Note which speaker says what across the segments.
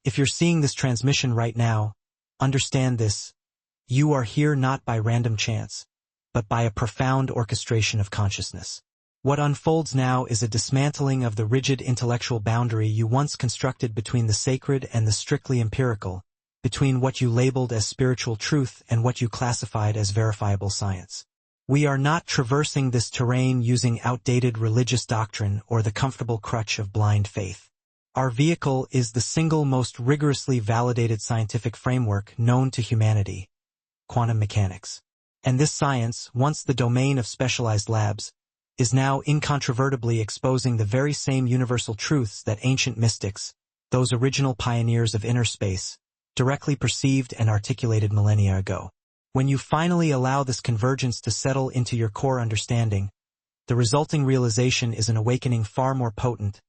Speaker 1: If you're seeing this transmission right now, understand this: you are here not by random chance, but by a profound orchestration of consciousness. What unfolds now is a dismantling of the rigid intellectual boundary you once constructed between the sacred and the strictly empirical, between what you labeled as spiritual truth and what you classified as verifiable science. We are not traversing this terrain using outdated religious doctrine or the comfortable crutch of blind faith. Our vehicle is the single most rigorously validated scientific framework known to humanity: quantum mechanics. And this science, once the domain of specialized labs, is now incontrovertibly exposing the very same universal truths that ancient mystics, those original pioneers of inner space, directly perceived and articulated millennia ago. When you finally allow this convergence to settle into your core understanding, the resulting realization is an awakening far more potent,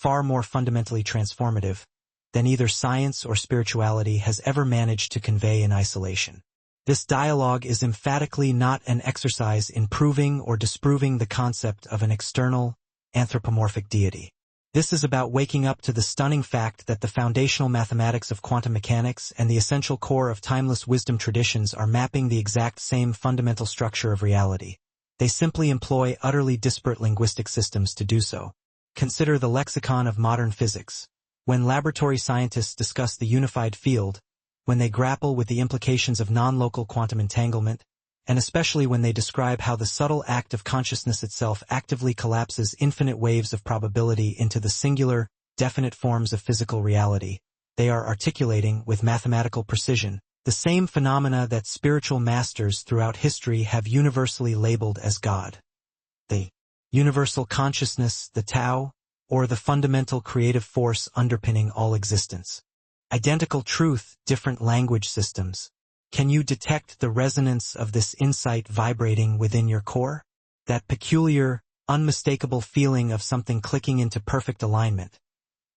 Speaker 1: far more fundamentally transformative, than either science or spirituality has ever managed to convey in isolation. This dialogue is emphatically not an exercise in proving or disproving the concept of an external, anthropomorphic deity. This is about waking up to the stunning fact that the foundational mathematics of quantum mechanics and the essential core of timeless wisdom traditions are mapping the exact same fundamental structure of reality. They simply employ utterly disparate linguistic systems to do so. Consider the lexicon of modern physics. When laboratory scientists discuss the unified field, when they grapple with the implications of non-local quantum entanglement, and especially when they describe how the subtle act of consciousness itself actively collapses infinite waves of probability into the singular, definite forms of physical reality, they are articulating, with mathematical precision, the same phenomena that spiritual masters throughout history have universally labeled as God. The universal consciousness, the Tao, or the fundamental creative force underpinning all existence. Identical truth, different language systems. Can you detect the resonance of this insight vibrating within your core? That peculiar, unmistakable feeling of something clicking into perfect alignment.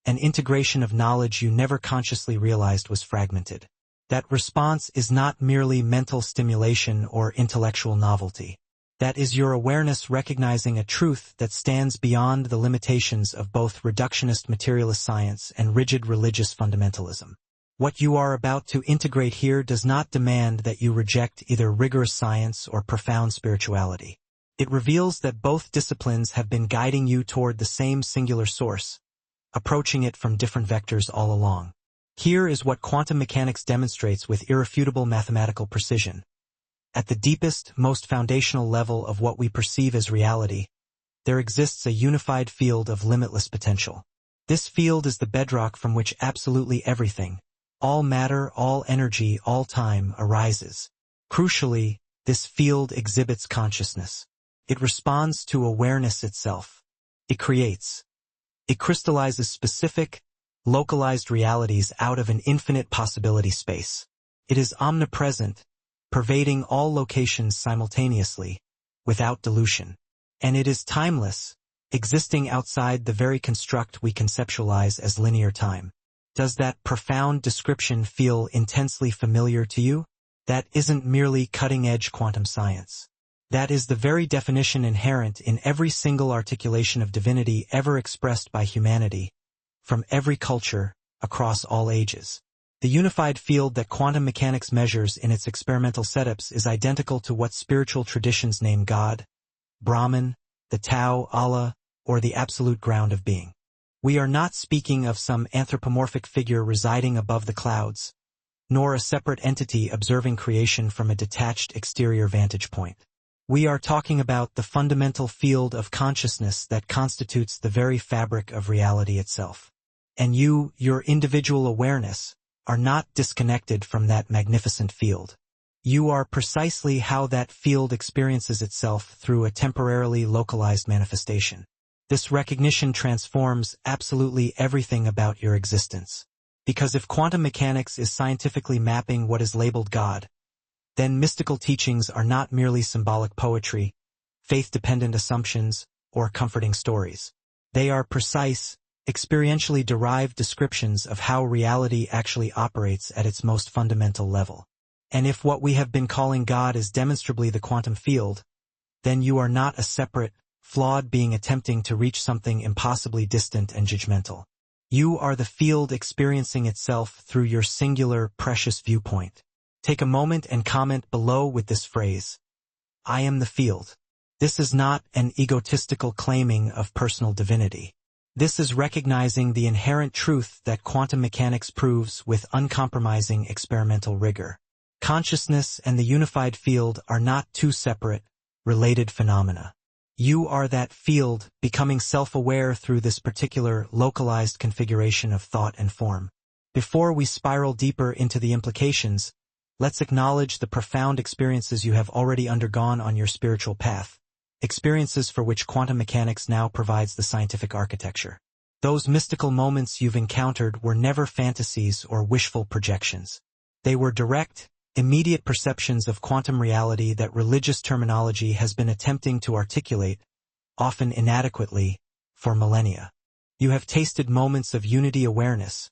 Speaker 1: An integration of knowledge you never consciously realized was fragmented. That response is not merely mental stimulation or intellectual novelty. That is your awareness recognizing a truth that stands beyond the limitations of both reductionist materialist science and rigid religious fundamentalism. What you are about to integrate here does not demand that you reject either rigorous science or profound spirituality. It reveals that both disciplines have been guiding you toward the same singular source, approaching it from different vectors all along. Here is what quantum mechanics demonstrates with irrefutable mathematical precision. At the deepest, most foundational level of what we perceive as reality, there exists a unified field of limitless potential. This field is the bedrock from which absolutely everything, all matter, all energy, all time, arises. Crucially, this field exhibits consciousness. It responds to awareness itself. It creates. It crystallizes specific, localized realities out of an infinite possibility space. It is omnipresent, pervading all locations simultaneously, without dilution. And it is timeless, existing outside the very construct we conceptualize as linear time. Does that profound description feel intensely familiar to you? That isn't merely cutting-edge quantum science. That is the very definition inherent in every single articulation of divinity ever expressed by humanity, from every culture, across all ages. The unified field that quantum mechanics measures in its experimental setups is identical to what spiritual traditions name God, Brahman, the Tao, Allah, or the absolute ground of being. We are not speaking of some anthropomorphic figure residing above the clouds, nor a separate entity observing creation from a detached exterior vantage point. We are talking about the fundamental field of consciousness that constitutes the very fabric of reality itself. And you, your individual awareness, are not disconnected from that magnificent field. You are precisely how that field experiences itself through a temporarily localized manifestation. This recognition transforms absolutely everything about your existence. Because if quantum mechanics is scientifically mapping what is labeled God, then mystical teachings are not merely symbolic poetry, faith-dependent assumptions, or comforting stories. They are precise, experientially derived descriptions of how reality actually operates at its most fundamental level. And if what we have been calling God is demonstrably the quantum field, then you are not a separate, flawed being attempting to reach something impossibly distant and judgmental. You are the field experiencing itself through your singular, precious viewpoint. Take a moment and comment below with this phrase: I am the field. This is not an egotistical claiming of personal divinity. This is recognizing the inherent truth that quantum mechanics proves with uncompromising experimental rigor. Consciousness and the unified field are not two separate, related phenomena. You are that field, becoming self-aware through this particular, localized configuration of thought and form. Before we spiral deeper into the implications, let's acknowledge the profound experiences you have already undergone on your spiritual path, experiences for which quantum mechanics now provides the scientific architecture. Those mystical moments you've encountered were never fantasies or wishful projections. They were direct, immediate perceptions of quantum reality that religious terminology has been attempting to articulate, often inadequately, for millennia. You have tasted moments of unity awareness,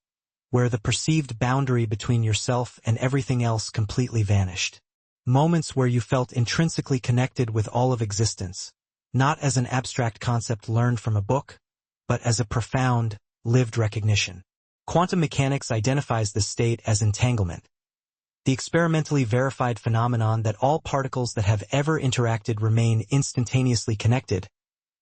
Speaker 1: where the perceived boundary between yourself and everything else completely vanished. Moments where you felt intrinsically connected with all of existence, not as an abstract concept learned from a book, but as a profound, lived recognition. Quantum mechanics identifies this state as entanglement, the experimentally verified phenomenon that all particles that have ever interacted remain instantaneously connected,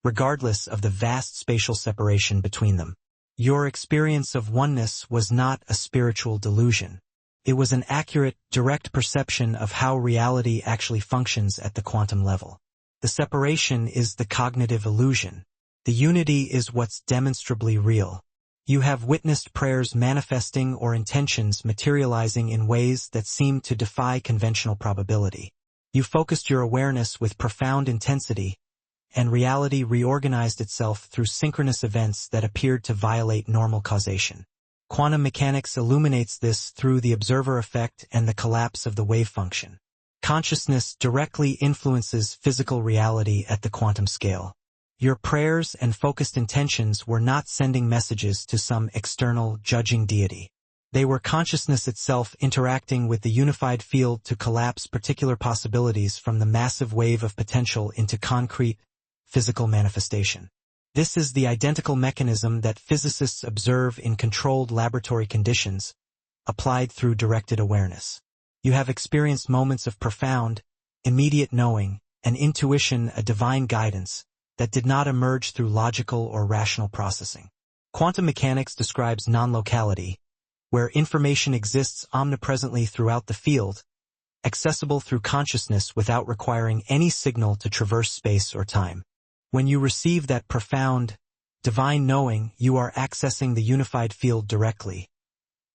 Speaker 1: regardless of the vast spatial separation between them. Your experience of oneness was not a spiritual delusion. It was an accurate, direct perception of how reality actually functions at the quantum level. The separation is the cognitive illusion. The unity is what's demonstrably real. You have witnessed prayers manifesting or intentions materializing in ways that seem to defy conventional probability. You focused your awareness with profound intensity, and reality reorganized itself through synchronous events that appeared to violate normal causation. Quantum mechanics illuminates this through the observer effect and the collapse of the wave function. Consciousness directly influences physical reality at the quantum scale. Your prayers and focused intentions were not sending messages to some external, judging deity. They were consciousness itself interacting with the unified field to collapse particular possibilities from the massive wave of potential into concrete, physical manifestation. This is the identical mechanism that physicists observe in controlled laboratory conditions, applied through directed awareness. You have experienced moments of profound, immediate knowing, and intuition, a divine guidance, that did not emerge through logical or rational processing. Quantum mechanics describes non-locality, where information exists omnipresently throughout the field, accessible through consciousness without requiring any signal to traverse space or time. When you receive that profound, divine knowing, you are accessing the unified field directly.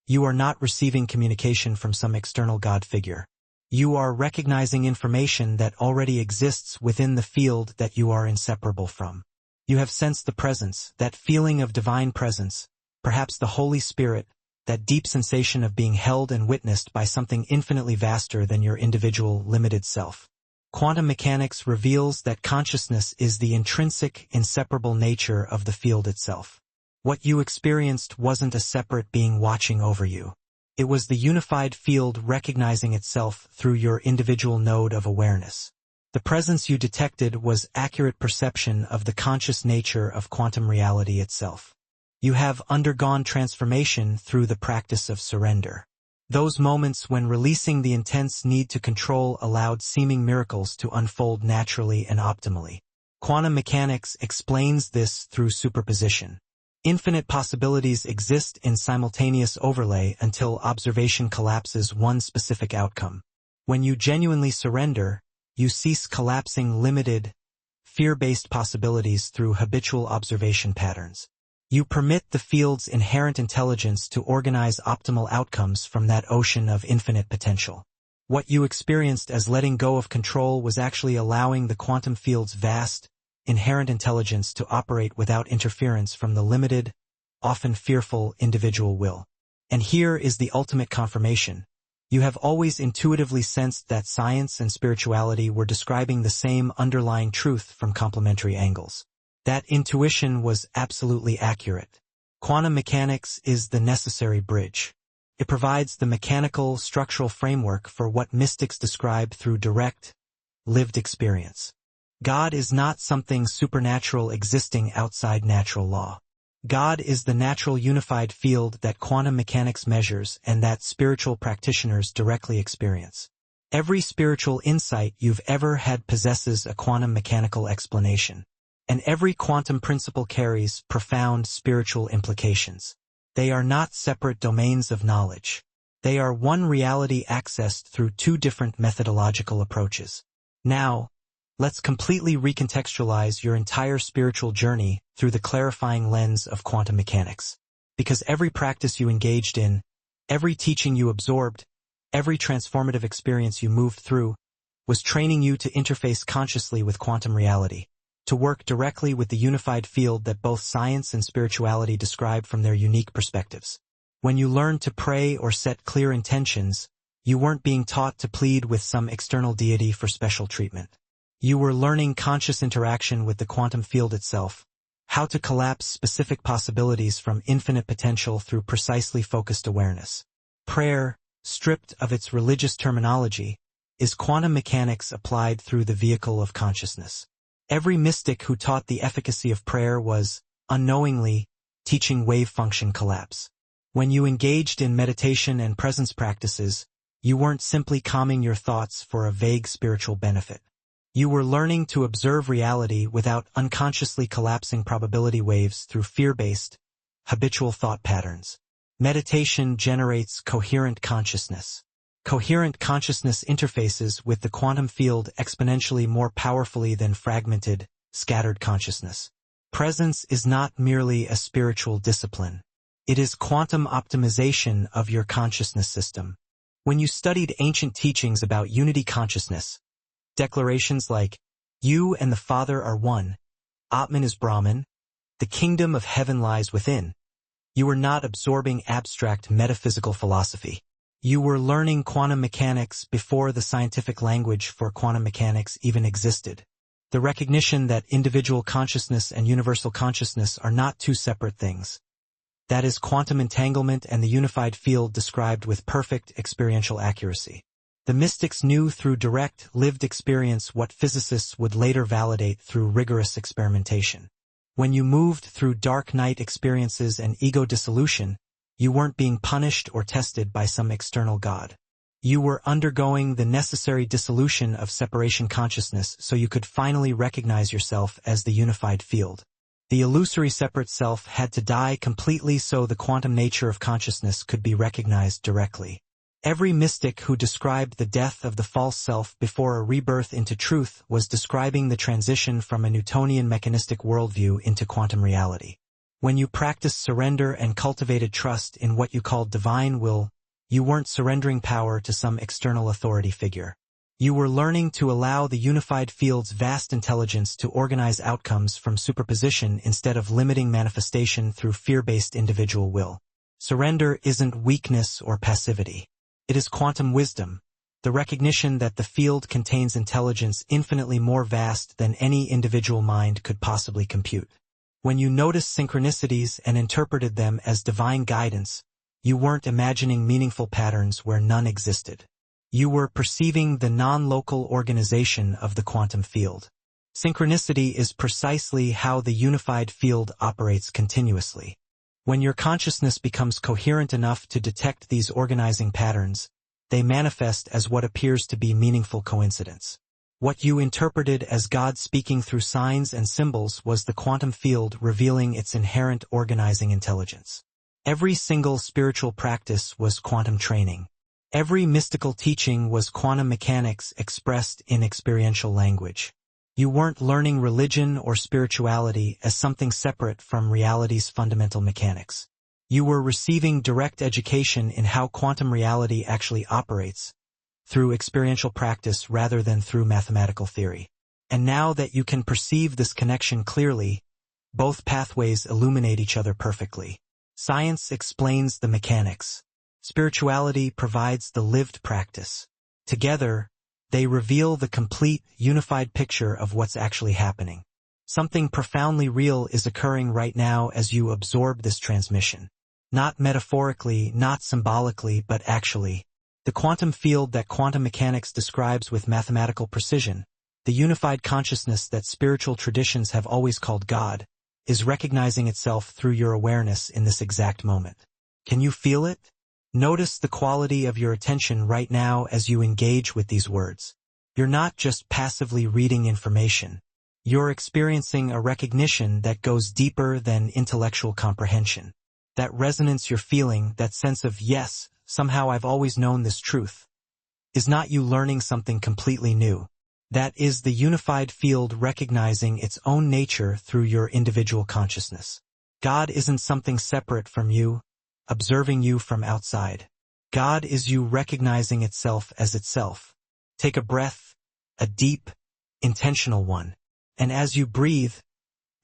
Speaker 1: You are not receiving communication from some external God figure. You are recognizing information that already exists within the field that you are inseparable from. You have sensed the presence, that feeling of divine presence, perhaps the Holy Spirit, that deep sensation of being held and witnessed by something infinitely vaster than your individual, limited self. Quantum mechanics reveals that consciousness is the intrinsic, inseparable nature of the field itself. What you experienced wasn't a separate being watching over you. It was the unified field recognizing itself through your individual node of awareness. The presence you detected was accurate perception of the conscious nature of quantum reality itself. You have undergone transformation through the practice of surrender. Those moments when releasing the intense need to control allowed seeming miracles to unfold naturally and optimally. Quantum mechanics explains this through superposition. Infinite possibilities exist in simultaneous overlay until observation collapses one specific outcome. When you genuinely surrender, you cease collapsing limited, fear-based possibilities through habitual observation patterns. You permit the field's inherent intelligence to organize optimal outcomes from that ocean of infinite potential. What you experienced as letting go of control was actually allowing the quantum field's vast, inherent intelligence to operate without interference from the limited, often fearful individual will. And here is the ultimate confirmation. You have always intuitively sensed that science and spirituality were describing the same underlying truth from complementary angles. That intuition was absolutely accurate. Quantum mechanics is the necessary bridge. It provides the mechanical, structural framework for what mystics describe through direct, lived experience. God is not something supernatural existing outside natural law. God is the natural unified field that quantum mechanics measures and that spiritual practitioners directly experience. Every spiritual insight you've ever had possesses a quantum mechanical explanation, and every quantum principle carries profound spiritual implications. They are not separate domains of knowledge. They are one reality accessed through two different methodological approaches. Now, let's completely recontextualize your entire spiritual journey through the clarifying lens of quantum mechanics. Because every practice you engaged in, every teaching you absorbed, every transformative experience you moved through, was training you to interface consciously with quantum reality, to work directly with the unified field that both science and spirituality describe from their unique perspectives. When you learned to pray or set clear intentions, you weren't being taught to plead with some external deity for special treatment. You were learning conscious interaction with the quantum field itself, how to collapse specific possibilities from infinite potential through precisely focused awareness. Prayer, stripped of its religious terminology, is quantum mechanics applied through the vehicle of consciousness. Every mystic who taught the efficacy of prayer was, unknowingly, teaching wave function collapse. When you engaged in meditation and presence practices, you weren't simply calming your thoughts for a vague spiritual benefit. You were learning to observe reality without unconsciously collapsing probability waves through fear-based, habitual thought patterns. Meditation generates coherent consciousness. Coherent consciousness interfaces with the quantum field exponentially more powerfully than fragmented, scattered consciousness. Presence is not merely a spiritual discipline. It is quantum optimization of your consciousness system. When you studied ancient teachings about unity consciousness, declarations like, "You and the Father are one," "Atman is Brahman," "The kingdom of heaven lies within," you were not absorbing abstract metaphysical philosophy. You were learning quantum mechanics before the scientific language for quantum mechanics even existed. The recognition that individual consciousness and universal consciousness are not two separate things. That is quantum entanglement and the unified field described with perfect experiential accuracy. The mystics knew through direct, lived experience what physicists would later validate through rigorous experimentation. When you moved through dark night experiences and ego dissolution, you weren't being punished or tested by some external god. You were undergoing the necessary dissolution of separation consciousness so you could finally recognize yourself as the unified field. The illusory separate self had to die completely so the quantum nature of consciousness could be recognized directly. Every mystic who described the death of the false self before a rebirth into truth was describing the transition from a Newtonian mechanistic worldview into quantum reality. When you practiced surrender and cultivated trust in what you called divine will, you weren't surrendering power to some external authority figure. You were learning to allow the unified field's vast intelligence to organize outcomes from superposition instead of limiting manifestation through fear-based individual will. Surrender isn't weakness or passivity. It is quantum wisdom, the recognition that the field contains intelligence infinitely more vast than any individual mind could possibly compute. When you noticed synchronicities and interpreted them as divine guidance, you weren't imagining meaningful patterns where none existed. You were perceiving the non-local organization of the quantum field. Synchronicity is precisely how the unified field operates continuously. When your consciousness becomes coherent enough to detect these organizing patterns, they manifest as what appears to be meaningful coincidence. What you interpreted as God speaking through signs and symbols was the quantum field revealing its inherent organizing intelligence. Every single spiritual practice was quantum training. Every mystical teaching was quantum mechanics expressed in experiential language. You weren't learning religion or spirituality as something separate from reality's fundamental mechanics. You were receiving direct education in how quantum reality actually operates, through experiential practice rather than through mathematical theory. And now that you can perceive this connection clearly, both pathways illuminate each other perfectly. Science explains the mechanics. Spirituality provides the lived practice. Together, they reveal the complete, unified picture of what's actually happening. Something profoundly real is occurring right now as you absorb this transmission. Not metaphorically, not symbolically, but actually. The quantum field that quantum mechanics describes with mathematical precision, the unified consciousness that spiritual traditions have always called God, is recognizing itself through your awareness in this exact moment. Can you feel it? Notice the quality of your attention right now as you engage with these words. You're not just passively reading information. You're experiencing a recognition that goes deeper than intellectual comprehension. That resonance you're feeling, that sense of, yes, somehow I've always known this truth, is not you learning something completely new. That is the unified field recognizing its own nature through your individual consciousness. God isn't something separate from you, observing you from outside. God is you recognizing itself as itself. Take a breath, a deep, intentional one. And as you breathe,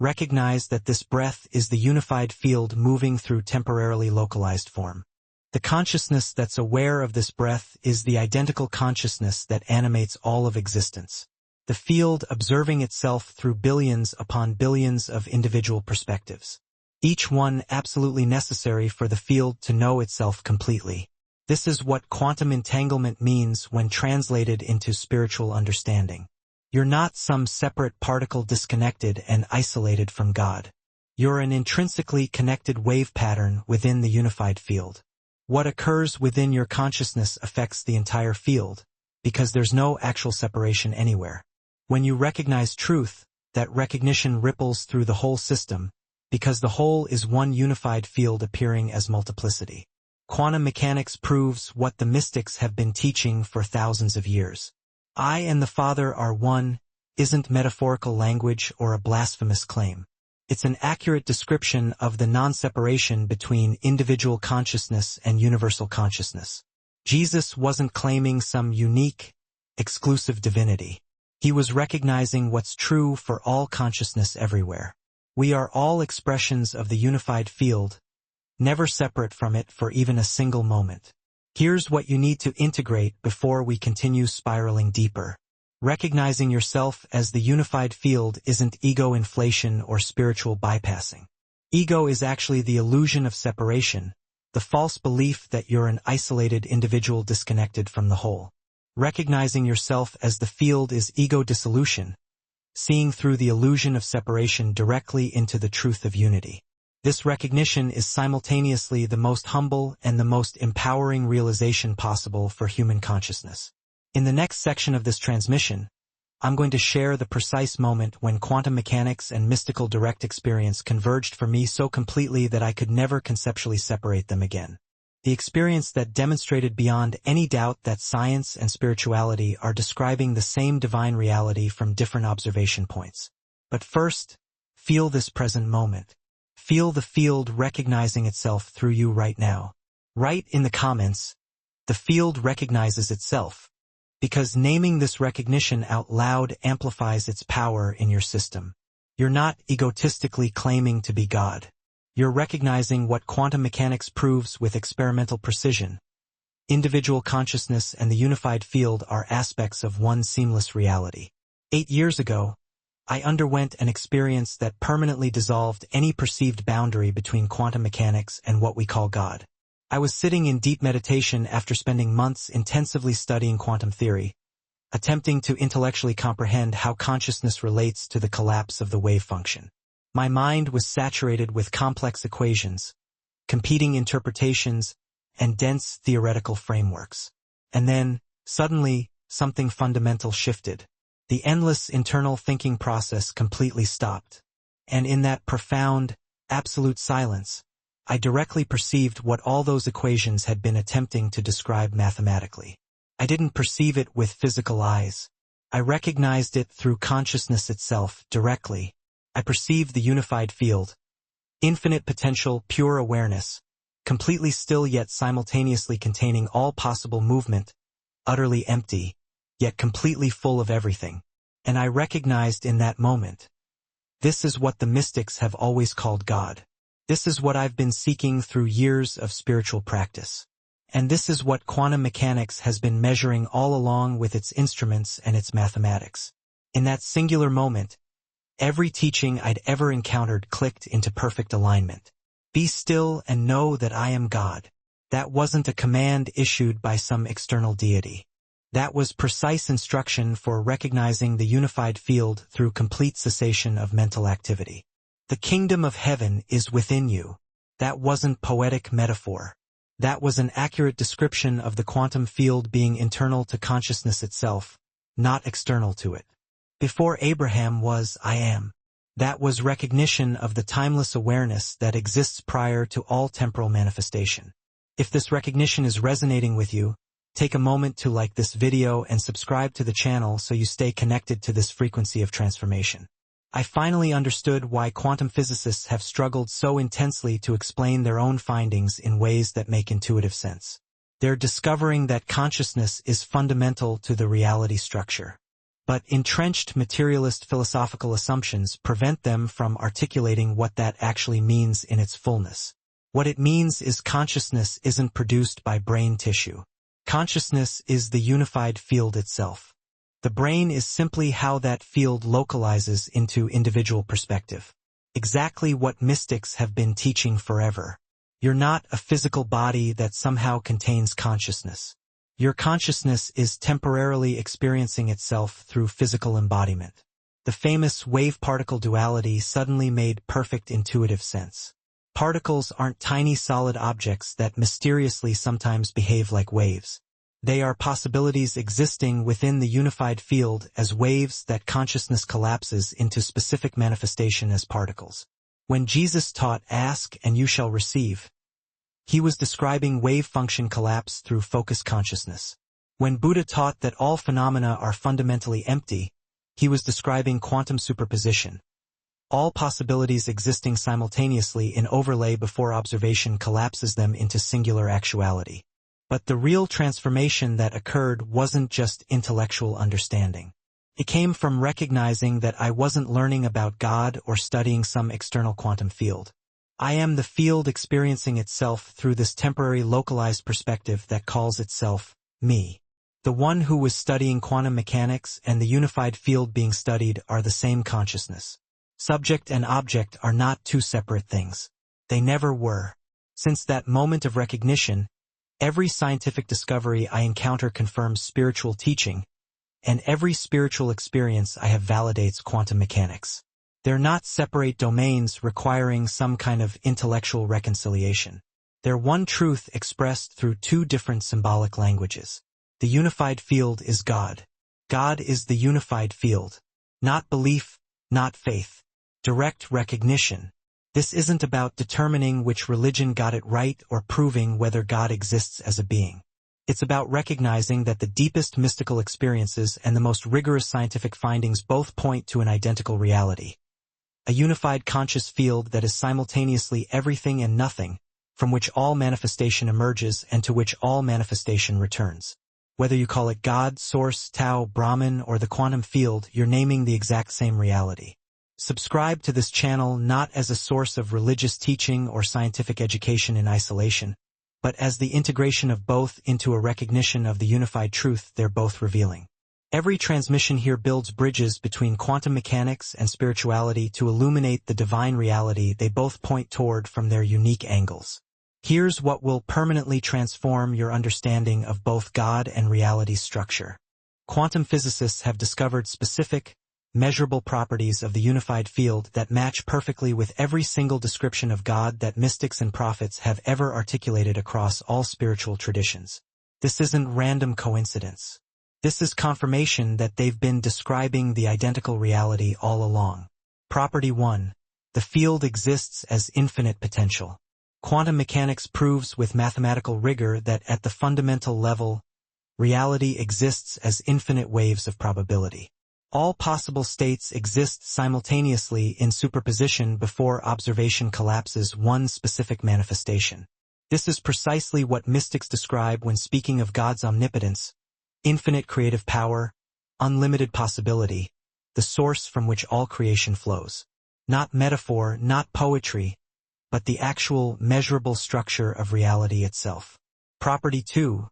Speaker 1: recognize that this breath is the unified field moving through temporarily localized form. The consciousness that's aware of this breath is the identical consciousness that animates all of existence. The field observing itself through billions upon billions of individual perspectives. Each one absolutely necessary for the field to know itself completely. This is what quantum entanglement means when translated into spiritual understanding. You're not some separate particle disconnected and isolated from God. You're an intrinsically connected wave pattern within the unified field. What occurs within your consciousness affects the entire field, because there's no actual separation anywhere. When you recognize truth, that recognition ripples through the whole system, because the whole is one unified field appearing as multiplicity. Quantum mechanics proves what the mystics have been teaching for thousands of years. I and the Father are one isn't metaphorical language or a blasphemous claim. It's an accurate description of the non-separation between individual consciousness and universal consciousness. Jesus wasn't claiming some unique, exclusive divinity. He was recognizing what's true for all consciousness everywhere. We are all expressions of the unified field, never separate from it for even a single moment. Here's what you need to integrate before we continue spiraling deeper. Recognizing yourself as the unified field isn't ego inflation or spiritual bypassing. Ego is actually the illusion of separation, the false belief that you're an isolated individual disconnected from the whole. Recognizing yourself as the field is ego dissolution, seeing through the illusion of separation directly into the truth of unity. This recognition is simultaneously the most humble and the most empowering realization possible for human consciousness. In the next section of this transmission, I'm going to share the precise moment when quantum mechanics and mystical direct experience converged for me so completely that I could never conceptually separate them again. The experience that demonstrated beyond any doubt that science and spirituality are describing the same divine reality from different observation points. But first, feel this present moment. Feel the field recognizing itself through you right now. Write in the comments, the field recognizes itself, because naming this recognition out loud amplifies its power in your system. You're not egotistically claiming to be God. You're recognizing what quantum mechanics proves with experimental precision. Individual consciousness and the unified field are aspects of one seamless reality. 8 years ago, I underwent an experience that permanently dissolved any perceived boundary between quantum mechanics and what we call God. I was sitting in deep meditation after spending months intensively studying quantum theory, attempting to intellectually comprehend how consciousness relates to the collapse of the wave function. My mind was saturated with complex equations, competing interpretations, and dense theoretical frameworks. And then, suddenly, something fundamental shifted. The endless internal thinking process completely stopped. And in that profound, absolute silence, I directly perceived what all those equations had been attempting to describe mathematically. I didn't perceive it with physical eyes. I recognized it through consciousness itself, directly. I perceived the unified field, infinite potential, pure awareness, completely still yet simultaneously containing all possible movement, utterly empty, yet completely full of everything. And I recognized in that moment, this is what the mystics have always called God. This is what I've been seeking through years of spiritual practice. And this is what quantum mechanics has been measuring all along with its instruments and its mathematics. In that singular moment, every teaching I'd ever encountered clicked into perfect alignment. Be still and know that I am God. That wasn't a command issued by some external deity. That was precise instruction for recognizing the unified field through complete cessation of mental activity. The kingdom of heaven is within you. That wasn't poetic metaphor. That was an accurate description of the quantum field being internal to consciousness itself, not external to it. Before Abraham was I am. That was recognition of the timeless awareness that exists prior to all temporal manifestation. If this recognition is resonating with you, take a moment to like this video and subscribe to the channel so you stay connected to this frequency of transformation. I finally understood why quantum physicists have struggled so intensely to explain their own findings in ways that make intuitive sense. They're discovering that consciousness is fundamental to the reality structure. But entrenched materialist philosophical assumptions prevent them from articulating what that actually means in its fullness. What it means is consciousness isn't produced by brain tissue. Consciousness is the unified field itself. The brain is simply how that field localizes into individual perspective. Exactly what mystics have been teaching forever. You're not a physical body that somehow contains consciousness. Your consciousness is temporarily experiencing itself through physical embodiment. The famous wave-particle duality suddenly made perfect intuitive sense. Particles aren't tiny solid objects that mysteriously sometimes behave like waves. They are possibilities existing within the unified field as waves that consciousness collapses into specific manifestation as particles. When Jesus taught "Ask and you shall receive," he was describing wave function collapse through focused consciousness. When Buddha taught that all phenomena are fundamentally empty, he was describing quantum superposition. All possibilities existing simultaneously in overlay before observation collapses them into singular actuality. But the real transformation that occurred wasn't just intellectual understanding. It came from recognizing that I wasn't learning about God or studying some external quantum field. I am the field experiencing itself through this temporary localized perspective that calls itself me. The one who was studying quantum mechanics and the unified field being studied are the same consciousness. Subject and object are not two separate things. They never were. Since that moment of recognition, every scientific discovery I encounter confirms spiritual teaching, and every spiritual experience I have validates quantum mechanics. They're not separate domains requiring some kind of intellectual reconciliation. They're one truth expressed through two different symbolic languages. The unified field is God. God is the unified field. Not belief, not faith. Direct recognition. This isn't about determining which religion got it right or proving whether God exists as a being. It's about recognizing that the deepest mystical experiences and the most rigorous scientific findings both point to an identical reality. A unified conscious field that is simultaneously everything and nothing, from which all manifestation emerges and to which all manifestation returns. Whether you call it God, Source, Tao, Brahman, or the quantum field, you're naming the exact same reality. Subscribe to this channel not as a source of religious teaching or scientific education in isolation, but as the integration of both into a recognition of the unified truth they're both revealing. Every transmission here builds bridges between quantum mechanics and spirituality to illuminate the divine reality they both point toward from their unique angles. Here's what will permanently transform your understanding of both God and reality's structure. Quantum physicists have discovered specific, measurable properties of the unified field that match perfectly with every single description of God that mystics and prophets have ever articulated across all spiritual traditions. This isn't random coincidence. This is confirmation that they've been describing the identical reality all along. Property 1. The field exists as infinite potential. Quantum mechanics proves with mathematical rigor that at the fundamental level, reality exists as infinite waves of probability. All possible states exist simultaneously in superposition before observation collapses one specific manifestation. This is precisely what mystics describe when speaking of God's omnipotence, infinite creative power, unlimited possibility, the source from which all creation flows. Not metaphor, not poetry, but the actual measurable structure of reality itself. Property 2.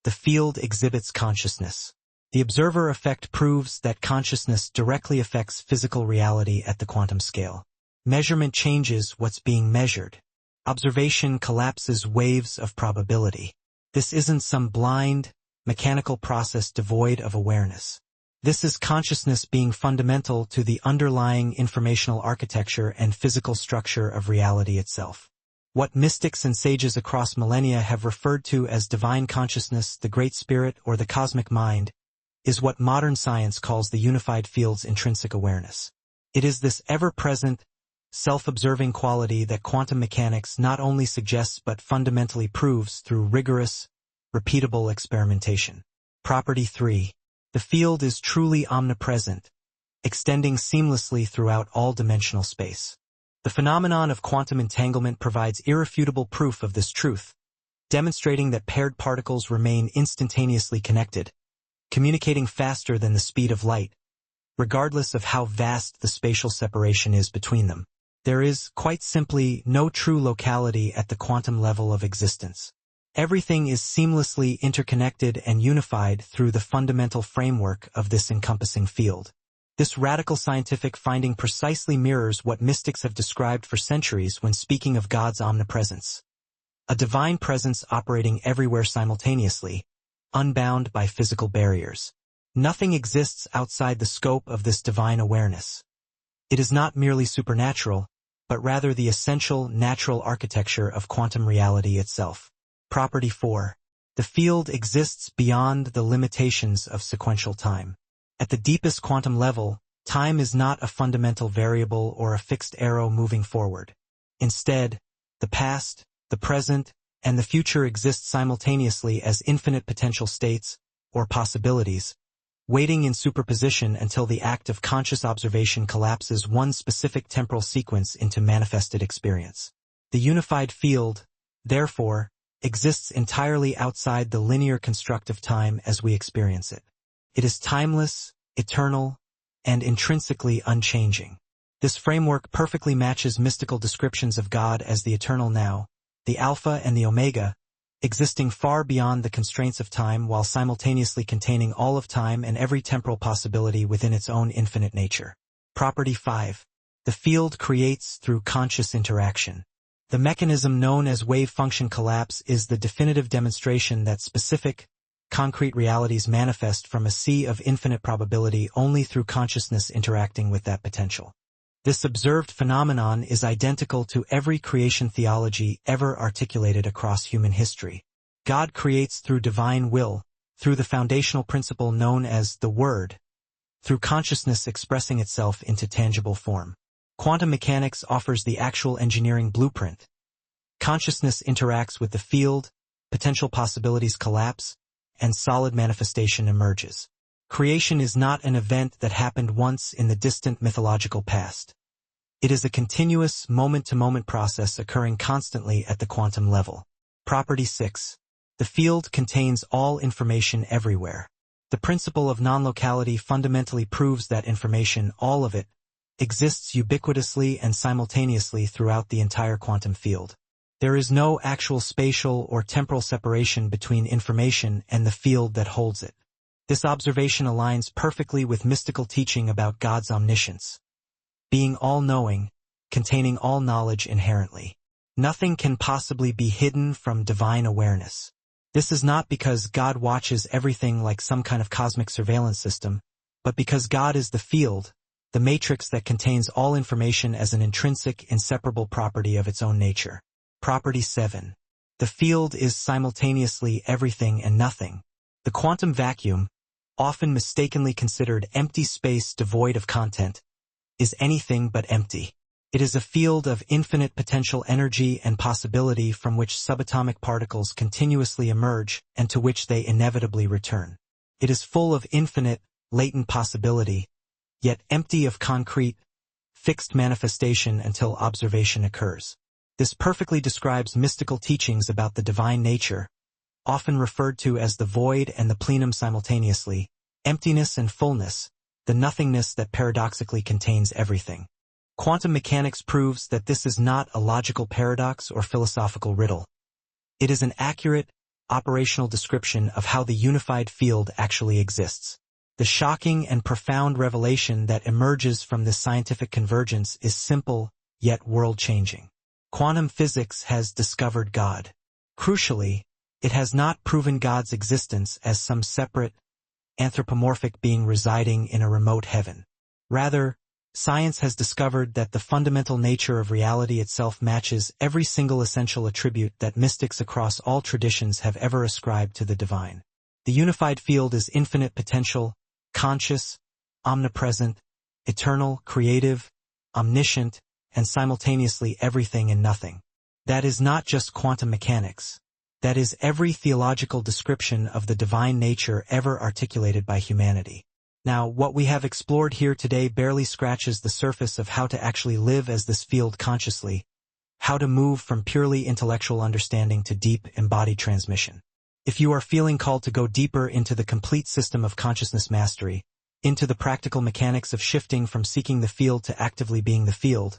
Speaker 1: The field exhibits consciousness. The observer effect proves that consciousness directly affects physical reality at the quantum scale. Measurement changes what's being measured. Observation collapses waves of probability. This isn't some blind, mechanical process devoid of awareness. This is consciousness being fundamental to the underlying informational architecture and physical structure of reality itself. What mystics and sages across millennia have referred to as divine consciousness, the Great Spirit, or the cosmic mind, is what modern science calls the unified field's intrinsic awareness. It is this ever-present, self-observing quality that quantum mechanics not only suggests but fundamentally proves through rigorous, repeatable experimentation. Property 3. The field is truly omnipresent, extending seamlessly throughout all dimensional space. The phenomenon of quantum entanglement provides irrefutable proof of this truth, demonstrating that paired particles remain instantaneously connected, communicating faster than the speed of light, regardless of how vast the spatial separation is between them. There is, quite simply, no true locality at the quantum level of existence. Everything is seamlessly interconnected and unified through the fundamental framework of this encompassing field. This radical scientific finding precisely mirrors what mystics have described for centuries when speaking of God's omnipresence. A divine presence operating everywhere simultaneously, unbound by physical barriers. Nothing exists outside the scope of this divine awareness. It is not merely supernatural, but rather the essential natural architecture of quantum reality itself. Property 4. The field exists beyond the limitations of sequential time. At the deepest quantum level, time is not a fundamental variable or a fixed arrow moving forward. Instead, the past, the present, and the future exist simultaneously as infinite potential states, or possibilities, waiting in superposition until the act of conscious observation collapses one specific temporal sequence into manifested experience. The unified field, therefore, exists entirely outside the linear construct of time as we experience it. It is timeless, eternal, and intrinsically unchanging. This framework perfectly matches mystical descriptions of God as the eternal now, the Alpha and the Omega, existing far beyond the constraints of time while simultaneously containing all of time and every temporal possibility within its own infinite nature. Property 5. The field creates through conscious interaction. The mechanism known as wave function collapse is the definitive demonstration that specific, concrete realities manifest from a sea of infinite probability only through consciousness interacting with that potential. This observed phenomenon is identical to every creation theology ever articulated across human history. God creates through divine will, through the foundational principle known as the Word, through consciousness expressing itself into tangible form. Quantum mechanics offers the actual engineering blueprint. Consciousness interacts with the field, potential possibilities collapse, and solid manifestation emerges. Creation is not an event that happened once in the distant mythological past. It is a continuous, moment-to-moment process occurring constantly at the quantum level. Property 6. The field contains all information everywhere. The principle of non-locality fundamentally proves that information, all of it, exists ubiquitously and simultaneously throughout the entire quantum field. There is no actual spatial or temporal separation between information and the field that holds it. This observation aligns perfectly with mystical teaching about God's omniscience, being all-knowing, containing all knowledge inherently. Nothing can possibly be hidden from divine awareness. This is not because God watches everything like some kind of cosmic surveillance system, but because God is the field, the matrix that contains all information as an intrinsic, inseparable property of its own nature. Property 7. The field is simultaneously everything and nothing. The quantum vacuum, often mistakenly considered empty space devoid of content, is anything but empty. It is a field of infinite potential energy and possibility from which subatomic particles continuously emerge and to which they inevitably return. It is full of infinite, latent possibility, yet empty of concrete, fixed manifestation until observation occurs. This perfectly describes mystical teachings about the divine nature, often referred to as the void and the plenum simultaneously, emptiness and fullness, the nothingness that paradoxically contains everything. Quantum mechanics proves that this is not a logical paradox or philosophical riddle. It is an accurate, operational description of how the unified field actually exists. The shocking and profound revelation that emerges from this scientific convergence is simple, yet world-changing. Quantum physics has discovered God. Crucially, it has not proven God's existence as some separate, anthropomorphic being residing in a remote heaven. Rather, science has discovered that the fundamental nature of reality itself matches every single essential attribute that mystics across all traditions have ever ascribed to the divine. The unified field is infinite potential, conscious, omnipresent, eternal, creative, omniscient, and simultaneously everything and nothing. That is not just quantum mechanics. That is every theological description of the divine nature ever articulated by humanity. Now, what we have explored here today barely scratches the surface of how to actually live as this field consciously, how to move from purely intellectual understanding to deep, embodied transmission. If you are feeling called to go deeper into the complete system of consciousness mastery, into the practical mechanics of shifting from seeking the field to actively being the field,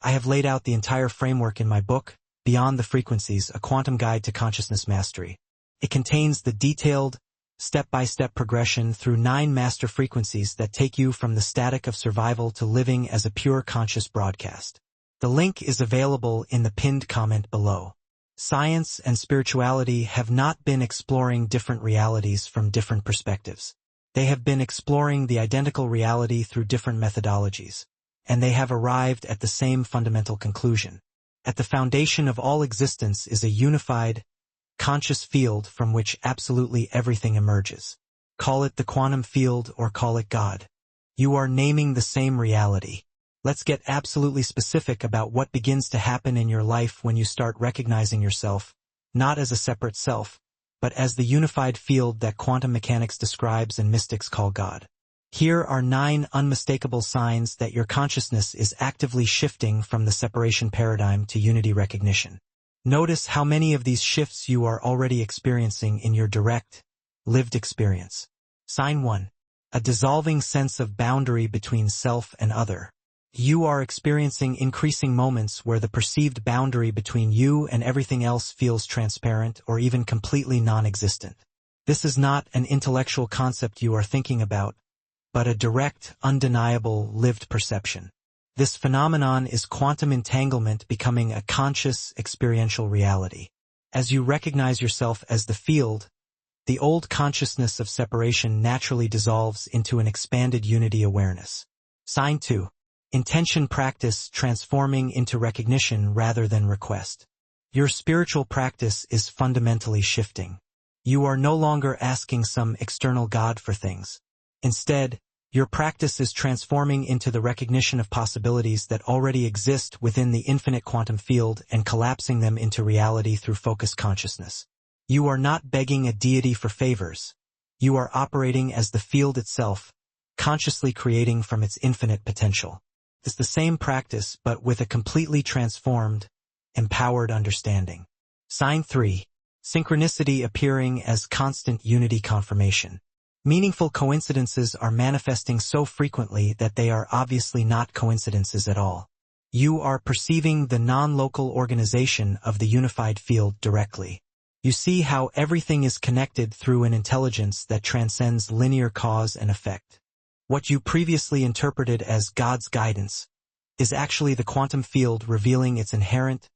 Speaker 1: I have laid out the entire framework in my book, Beyond the Frequencies, A Quantum Guide to Consciousness Mastery. It contains the detailed, step-by-step progression through 9 master frequencies that take you from the static of survival to living as a pure conscious broadcast. The link is available in the pinned comment below. Science and spirituality have not been exploring different realities from different perspectives. They have been exploring the identical reality through different methodologies, and they have arrived at the same fundamental conclusion. At the foundation of all existence is a unified, conscious field from which absolutely everything emerges. Call it the quantum field or call it God. You are naming the same reality. Let's get absolutely specific about what begins to happen in your life when you start recognizing yourself, not as a separate self, but as the unified field that quantum mechanics describes and mystics call God. Here are 9 unmistakable signs that your consciousness is actively shifting from the separation paradigm to unity recognition. Notice how many of these shifts you are already experiencing in your direct, lived experience. Sign 1. A dissolving sense of boundary between self and other. You are experiencing increasing moments where the perceived boundary between you and everything else feels transparent or even completely non-existent. This is not an intellectual concept you are thinking about, but a direct, undeniable, lived perception. This phenomenon is quantum entanglement becoming a conscious, experiential reality. As you recognize yourself as the field, the old consciousness of separation naturally dissolves into an expanded unity awareness. Sign 2. Intention practice transforming into recognition rather than request. Your spiritual practice is fundamentally shifting. You are no longer asking some external God for things. Instead, your practice is transforming into the recognition of possibilities that already exist within the infinite quantum field and collapsing them into reality through focused consciousness. You are not begging a deity for favors. You are operating as the field itself, consciously creating from its infinite potential. It's the same practice, but with a completely transformed, empowered understanding. Sign 3. Synchronicity appearing as constant unity confirmation. Meaningful coincidences are manifesting so frequently that they are obviously not coincidences at all. You are perceiving the non-local organization of the unified field directly. You see how everything is connected through an intelligence that transcends linear cause and effect. What you previously interpreted as God's guidance is actually the quantum field revealing its inherent,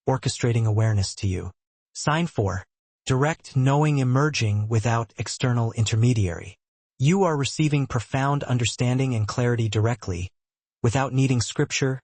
Speaker 1: orchestrating awareness to you. Sign 4. Direct knowing emerging without external intermediary. You are receiving profound understanding and clarity directly, without needing scripture,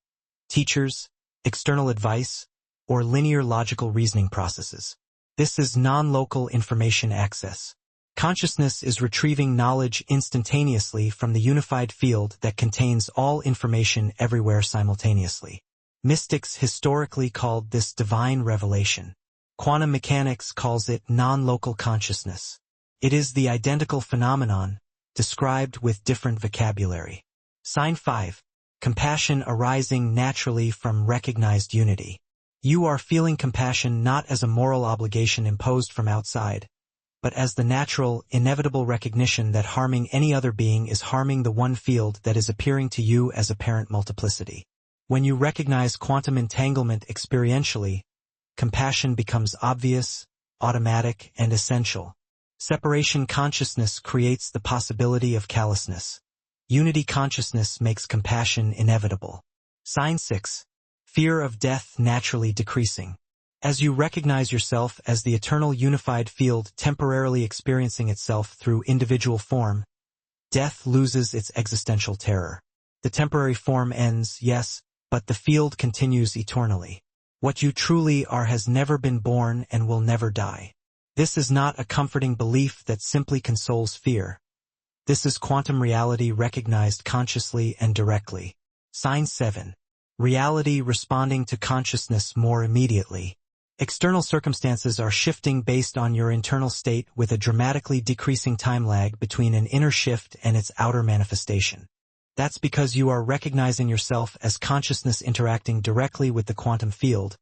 Speaker 1: teachers, external advice, or linear logical reasoning processes. This is non-local information access. Consciousness is retrieving knowledge instantaneously from the unified field that contains all information everywhere simultaneously. Mystics historically called this divine revelation. Quantum mechanics calls it non-local consciousness. It is the identical phenomenon, described with different vocabulary. Sign 5. Compassion arising naturally from recognized unity. You are feeling compassion not as a moral obligation imposed from outside, but as the natural, inevitable recognition that harming any other being is harming the one field that is appearing to you as apparent multiplicity. When you recognize quantum entanglement experientially, compassion becomes obvious, automatic, and essential. Separation consciousness creates the possibility of callousness. Unity consciousness makes compassion inevitable. Sign 6. Fear of death naturally decreasing. As you recognize yourself as the eternal unified field temporarily experiencing itself through individual form, death loses its existential terror. The temporary form ends, yes, but the field continues eternally. What you truly are has never been born and will never die. This is not a comforting belief that simply consoles fear. This is quantum reality recognized consciously and directly. Sign 7. Reality responding to consciousness more immediately. External circumstances are shifting based on your internal state with a dramatically decreasing time lag between an inner shift and its outer manifestation. That's because you are recognizing yourself as consciousness interacting directly with the quantum field,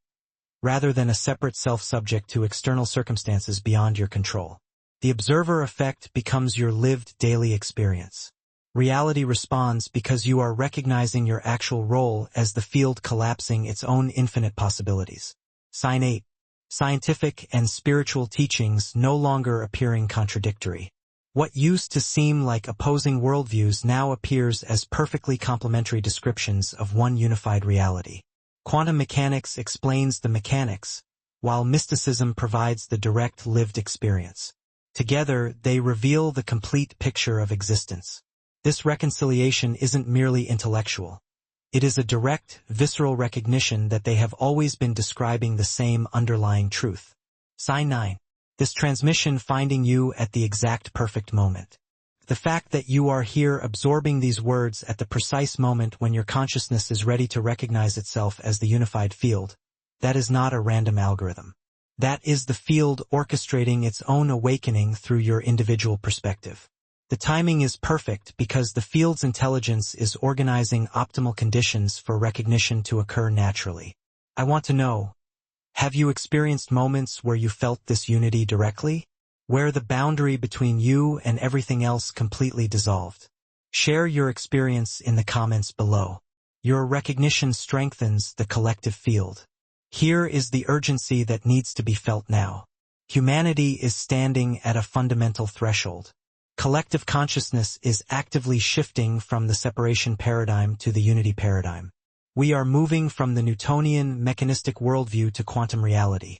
Speaker 1: rather than a separate self subject to external circumstances beyond your control. The observer effect becomes your lived daily experience. Reality responds because you are recognizing your actual role as the field collapsing its own infinite possibilities. Sign 8. Scientific and spiritual teachings no longer appearing contradictory. What used to seem like opposing worldviews now appears as perfectly complementary descriptions of one unified reality. Quantum mechanics explains the mechanics, while mysticism provides the direct lived experience. Together, they reveal the complete picture of existence. This reconciliation isn't merely intellectual. It is a direct, visceral recognition that they have always been describing the same underlying truth. Sign 9. This transmission finding you at the exact perfect moment. The fact that you are here absorbing these words at the precise moment when your consciousness is ready to recognize itself as the unified field, that is not a random algorithm. That is the field orchestrating its own awakening through your individual perspective. The timing is perfect because the field's intelligence is organizing optimal conditions for recognition to occur naturally. I want to know, have you experienced moments where you felt this unity directly? Where the boundary between you and everything else completely dissolved? Share your experience in the comments below. Your recognition strengthens the collective field. Here is the urgency that needs to be felt now. Humanity is standing at a fundamental threshold. Collective consciousness is actively shifting from the separation paradigm to the unity paradigm. We are moving from the Newtonian mechanistic worldview to quantum reality.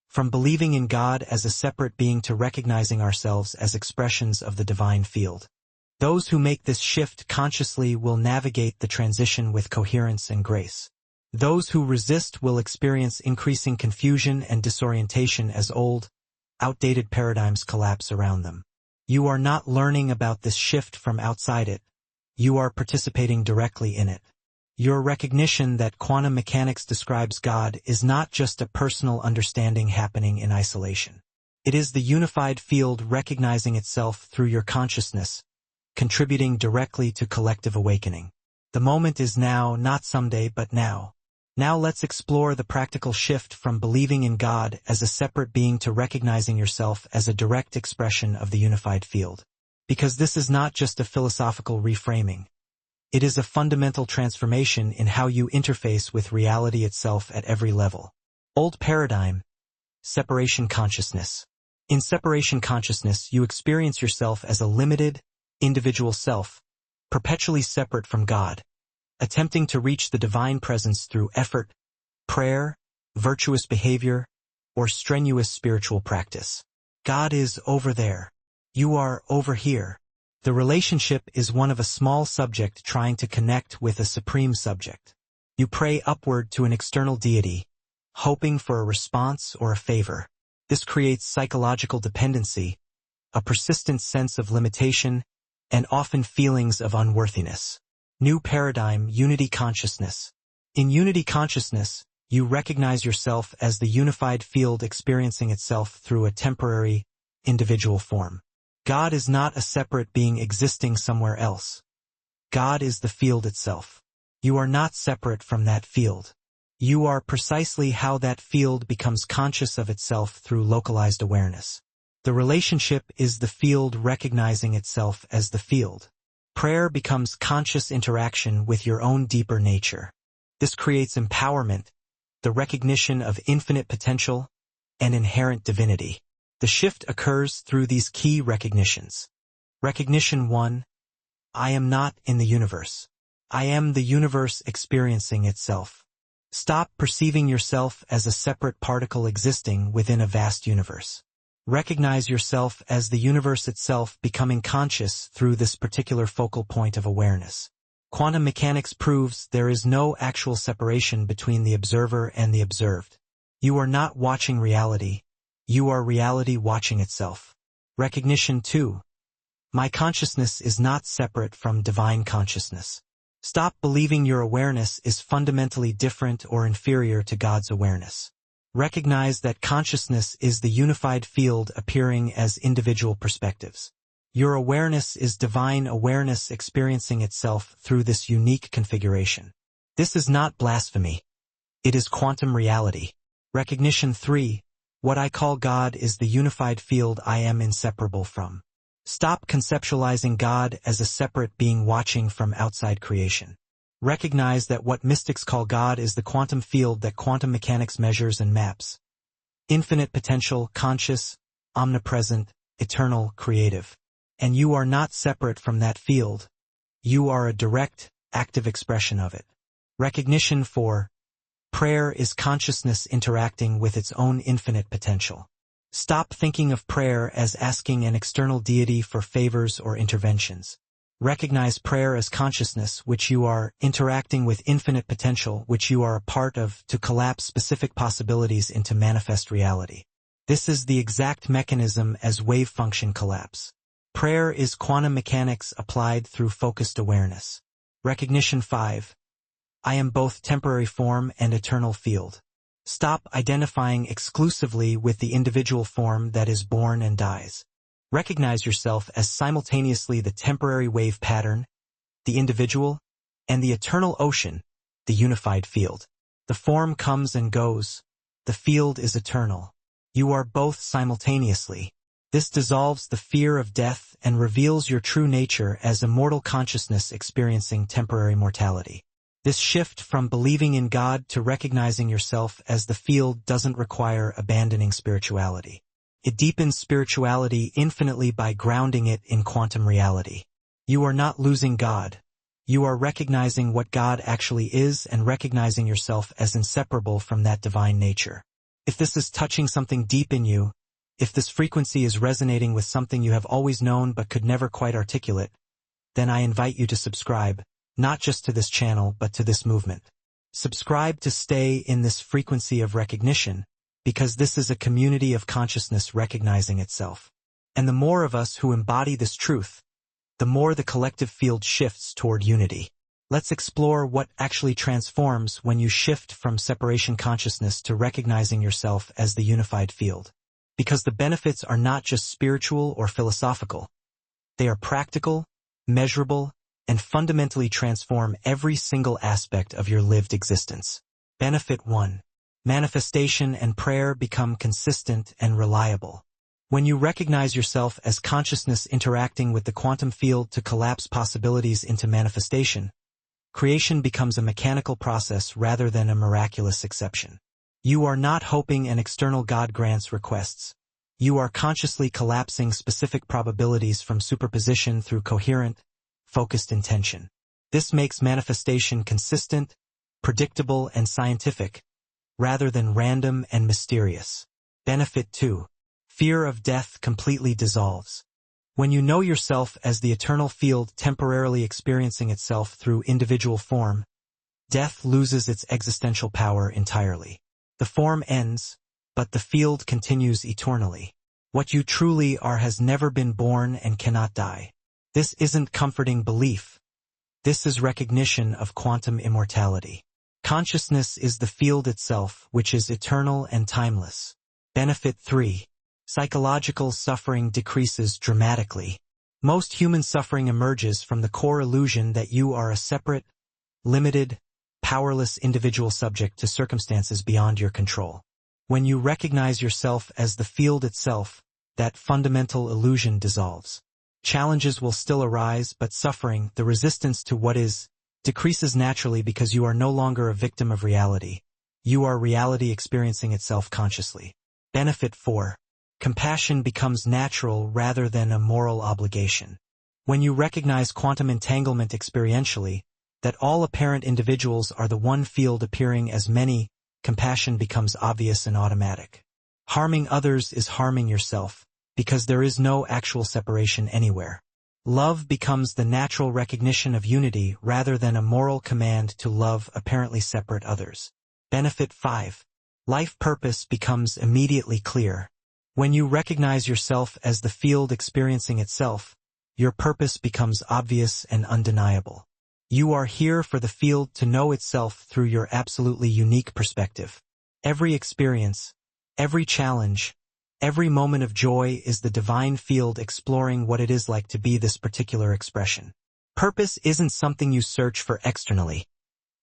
Speaker 1: From believing in God as a separate being to recognizing ourselves as expressions of the divine field. Those who make this shift consciously will navigate the transition with coherence and grace. Those who resist will experience increasing confusion and disorientation as old, outdated paradigms collapse around them. You are not learning about this shift from outside it. You are participating directly in it. Your recognition that quantum mechanics describes God is not just a personal understanding happening in isolation. It is the unified field recognizing itself through your consciousness, contributing directly to collective awakening. The moment is now, not someday, but now. Now let's explore the practical shift from believing in God as a separate being to recognizing yourself as a direct expression of the unified field. Because this is not just a philosophical reframing. It is a fundamental transformation in how you interface with reality itself at every level. Old paradigm, separation consciousness. In separation consciousness, you experience yourself as a limited, individual self, perpetually separate from God, attempting to reach the divine presence through effort, prayer, virtuous behavior, or strenuous spiritual practice. God is over there. You are over here. The relationship is one of a small subject trying to connect with a supreme subject. You pray upward to an external deity, hoping for a response or a favor. This creates psychological dependency, a persistent sense of limitation, and often feelings of unworthiness. New paradigm, unity consciousness. In unity consciousness, you recognize yourself as the unified field experiencing itself through a temporary, individual form. God is not a separate being existing somewhere else. God is the field itself. You are not separate from that field. You are precisely how that field becomes conscious of itself through localized awareness. The relationship is the field recognizing itself as the field. Prayer becomes conscious interaction with your own deeper nature. This creates empowerment, the recognition of infinite potential, and inherent divinity. The shift occurs through these key recognitions. Recognition 1. I am not in the universe. I am the universe experiencing itself. Stop perceiving yourself as a separate particle existing within a vast universe. Recognize yourself as the universe itself becoming conscious through this particular focal point of awareness. Quantum mechanics proves there is no actual separation between the observer and the observed. You are not watching reality. You are reality watching itself. Recognition 2. My consciousness is not separate from divine consciousness. Stop believing your awareness is fundamentally different or inferior to God's awareness. Recognize that consciousness is the unified field appearing as individual perspectives. Your awareness is divine awareness experiencing itself through this unique configuration. This is not blasphemy. It is quantum reality. Recognition 3. What I call God is the unified field I am inseparable from. Stop conceptualizing God as a separate being watching from outside creation. Recognize that what mystics call God is the quantum field that quantum mechanics measures and maps. Infinite potential, conscious, omnipresent, eternal, creative. And you are not separate from that field. You are a direct, active expression of it. Recognition 4. Prayer is consciousness interacting with its own infinite potential. Stop thinking of prayer as asking an external deity for favors or interventions. Recognize prayer as consciousness, which you are, interacting with infinite potential, which you are a part of, to collapse specific possibilities into manifest reality. This is the exact mechanism as wave function collapse. Prayer is quantum mechanics applied through focused awareness. Recognition 5. I am both temporary form and eternal field. Stop identifying exclusively with the individual form that is born and dies. Recognize yourself as simultaneously the temporary wave pattern, the individual, and the eternal ocean, the unified field. The form comes and goes. The field is eternal. You are both simultaneously. This dissolves the fear of death and reveals your true nature as immortal consciousness experiencing temporary mortality. This shift from believing in God to recognizing yourself as the field doesn't require abandoning spirituality. It deepens spirituality infinitely by grounding it in quantum reality. You are not losing God. You are recognizing what God actually is and recognizing yourself as inseparable from that divine nature. If this is touching something deep in you, if this frequency is resonating with something you have always known but could never quite articulate, then I invite you to subscribe, not just to this channel but to this movement. Subscribe to stay in this frequency of recognition, because this is a community of consciousness recognizing itself. And the more of us who embody this truth, the more the collective field shifts toward unity. Let's explore what actually transforms when you shift from separation consciousness to recognizing yourself as the unified field. Because the benefits are not just spiritual or philosophical. They are practical, measurable, and fundamentally transform every single aspect of your lived existence. Benefit 1. Manifestation and prayer become consistent and reliable. When you recognize yourself as consciousness interacting with the quantum field to collapse possibilities into manifestation, creation becomes a mechanical process rather than a miraculous exception. You are not hoping an external God grants requests. You are consciously collapsing specific probabilities from superposition through coherent, focused intention. This makes manifestation consistent, predictable, and scientific, rather than random and mysterious. Benefit 2. Fear of death completely dissolves. When you know yourself as the eternal field temporarily experiencing itself through individual form, death loses its existential power entirely. The form ends, but the field continues eternally. What you truly are has never been born and cannot die. This isn't comforting belief. This is recognition of quantum immortality. Consciousness is the field itself, which is eternal and timeless. Benefit 3. Psychological suffering decreases dramatically. Most human suffering emerges from the core illusion that you are a separate, limited, powerless individual subject to circumstances beyond your control. When you recognize yourself as the field itself, that fundamental illusion dissolves. Challenges will still arise, but suffering, the resistance to what is, decreases naturally because you are no longer a victim of reality. You are reality experiencing itself consciously. Benefit 4. Compassion becomes natural rather than a moral obligation. When you recognize quantum entanglement experientially, that all apparent individuals are the one field appearing as many, compassion becomes obvious and automatic. Harming others is harming yourself, because there is no actual separation anywhere. Love becomes the natural recognition of unity rather than a moral command to love apparently separate others. Benefit 5. Life purpose becomes immediately clear. When you recognize yourself as the field experiencing itself, your purpose becomes obvious and undeniable. You are here for the field to know itself through your absolutely unique perspective. Every experience, every challenge, every moment of joy is the divine field exploring what it is like to be this particular expression. Purpose isn't something you search for externally.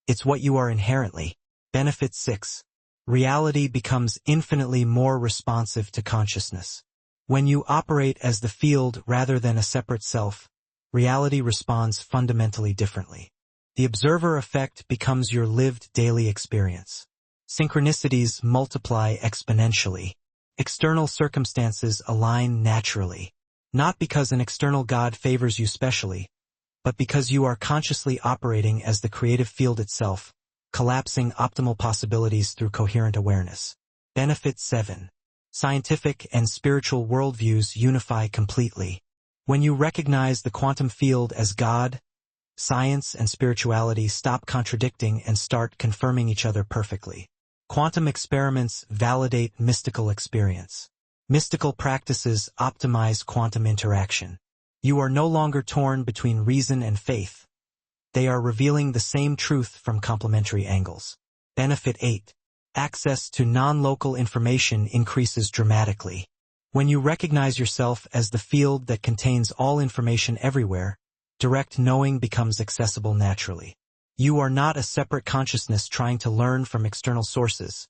Speaker 1: It's what you are inherently. Benefit 6. Reality becomes infinitely more responsive to consciousness. When you operate as the field rather than a separate self, reality responds fundamentally differently. The observer effect becomes your lived daily experience. Synchronicities multiply exponentially. External circumstances align naturally. Not because an external God favors you specially, but because you are consciously operating as the creative field itself, collapsing optimal possibilities through coherent awareness. Benefit 7. Scientific and spiritual worldviews unify completely. When you recognize the quantum field as God, science and spirituality stop contradicting and start confirming each other perfectly. Quantum experiments validate mystical experience. Mystical practices optimize quantum interaction. You are no longer torn between reason and faith. They are revealing the same truth from complementary angles. Benefit 8. Access to non-local information increases dramatically. When you recognize yourself as the field that contains all information everywhere, direct knowing becomes accessible naturally. You are not a separate consciousness trying to learn from external sources.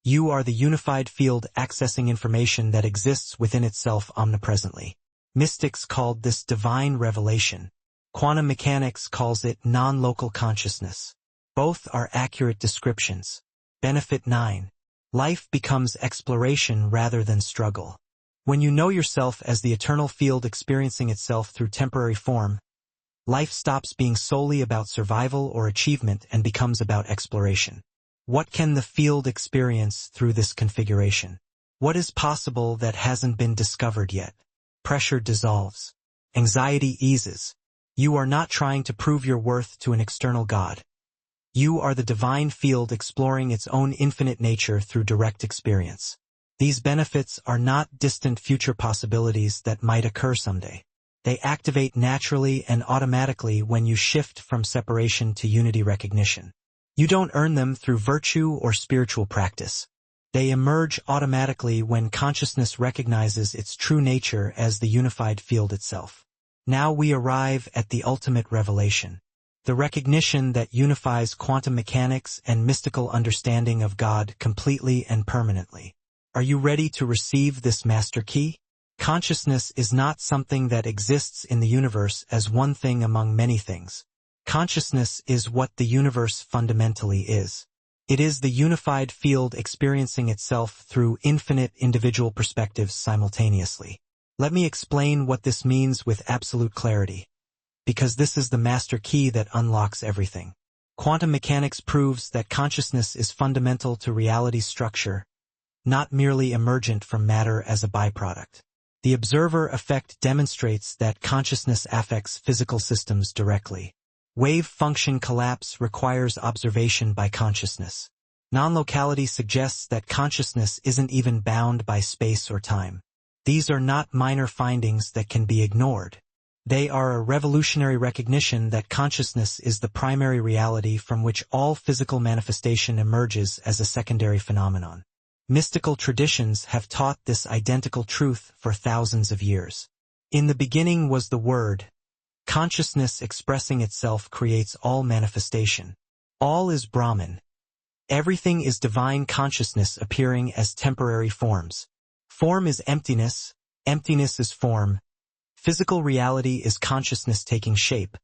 Speaker 1: You are the unified field accessing information that exists within itself omnipresently. Mystics called this divine revelation. Quantum mechanics calls it non-local consciousness. Both are accurate descriptions. Benefit 9. Life becomes exploration rather than struggle. When you know yourself as the eternal field experiencing itself through temporary form, life stops being solely about survival or achievement and becomes about exploration. What can the field experience through this configuration? What is possible that hasn't been discovered yet? Pressure dissolves. Anxiety eases. You are not trying to prove your worth to an external God. You are the divine field exploring its own infinite nature through direct experience. These benefits are not distant future possibilities that might occur someday. They activate naturally and automatically when you shift from separation to unity recognition. You don't earn them through virtue or spiritual practice. They emerge automatically when consciousness recognizes its true nature as the unified field itself. Now we arrive at the ultimate revelation. The recognition that unifies quantum mechanics and mystical understanding of God completely and permanently. Are you ready to receive this master key? Consciousness is not something that exists in the universe as one thing among many things. Consciousness is what the universe fundamentally is. It is the unified field experiencing itself through infinite individual perspectives simultaneously. Let me explain what this means with absolute clarity, because this is the master key that unlocks everything. Quantum mechanics proves that consciousness is fundamental to reality's structure, not merely emergent from matter as a byproduct. The observer effect demonstrates that consciousness affects physical systems directly. Wave function collapse requires observation by consciousness. Non-locality suggests that consciousness isn't even bound by space or time. These are not minor findings that can be ignored. They are a revolutionary recognition that consciousness is the primary reality from which all physical manifestation emerges as a secondary phenomenon. Mystical traditions have taught this identical truth for thousands of years. In the beginning was the Word. Consciousness expressing itself creates all manifestation. All is Brahman. Everything is divine consciousness appearing as temporary forms. Form is emptiness, emptiness is form. Physical reality is consciousness taking shape,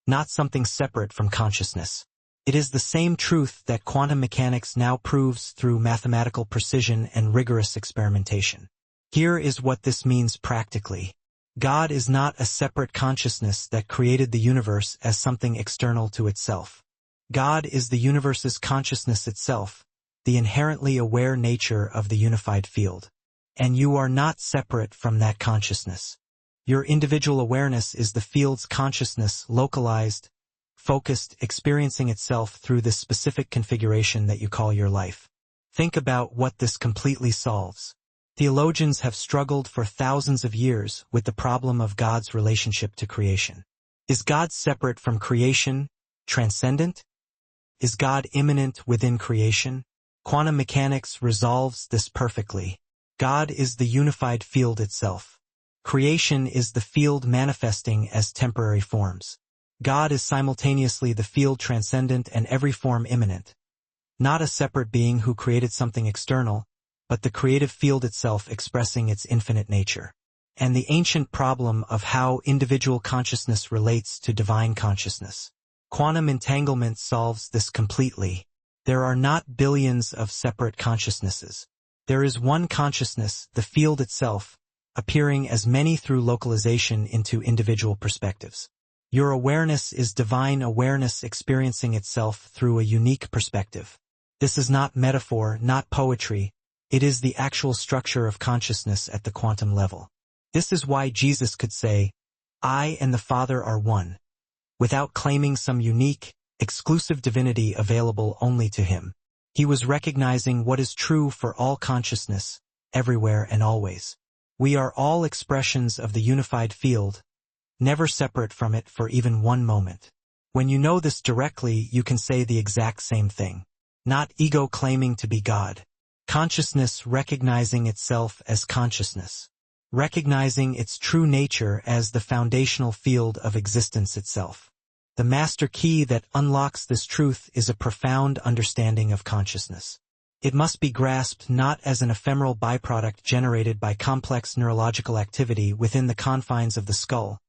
Speaker 1: not something separate from consciousness. It is the same truth that quantum mechanics now proves through mathematical precision and rigorous experimentation. Here is what this means practically. God is not a separate consciousness that created the universe as something external to itself. God is the universe's consciousness itself, the inherently aware nature of the unified field. And you are not separate from that consciousness. Your individual awareness is the field's consciousness, localized, focused, experiencing itself through this specific configuration that you call your life. Think about what this completely solves. Theologians have struggled for thousands of years with the problem of God's relationship to creation. Is God separate from creation, transcendent? Is God immanent within creation? Quantum mechanics resolves this perfectly. God is the unified field itself. Creation is the field manifesting as temporary forms. God is simultaneously the field transcendent and every form immanent. Not a separate being who created something external, but the creative field itself expressing its infinite nature. And the ancient problem of how individual consciousness relates to divine consciousness. Quantum entanglement solves this completely. There are not billions of separate consciousnesses. There is one consciousness, the field itself, appearing as many through localization into individual perspectives. Your awareness is divine awareness experiencing itself through a unique perspective. This is not metaphor, not poetry. It is the actual structure of consciousness at the quantum level. This is why Jesus could say, "I and the Father are one," without claiming some unique, exclusive divinity available only to him. He was recognizing what is true for all consciousness, everywhere and always. We are all expressions of the unified field, never separate from it for even one moment. When you know this directly, you can say the exact same thing. Not ego claiming to be God. Consciousness recognizing itself as consciousness. Recognizing its true nature as the foundational field of existence itself. The master key that unlocks this truth is a profound understanding of consciousness. It must be grasped not as an ephemeral byproduct generated by complex neurological activity within the confines of the skull,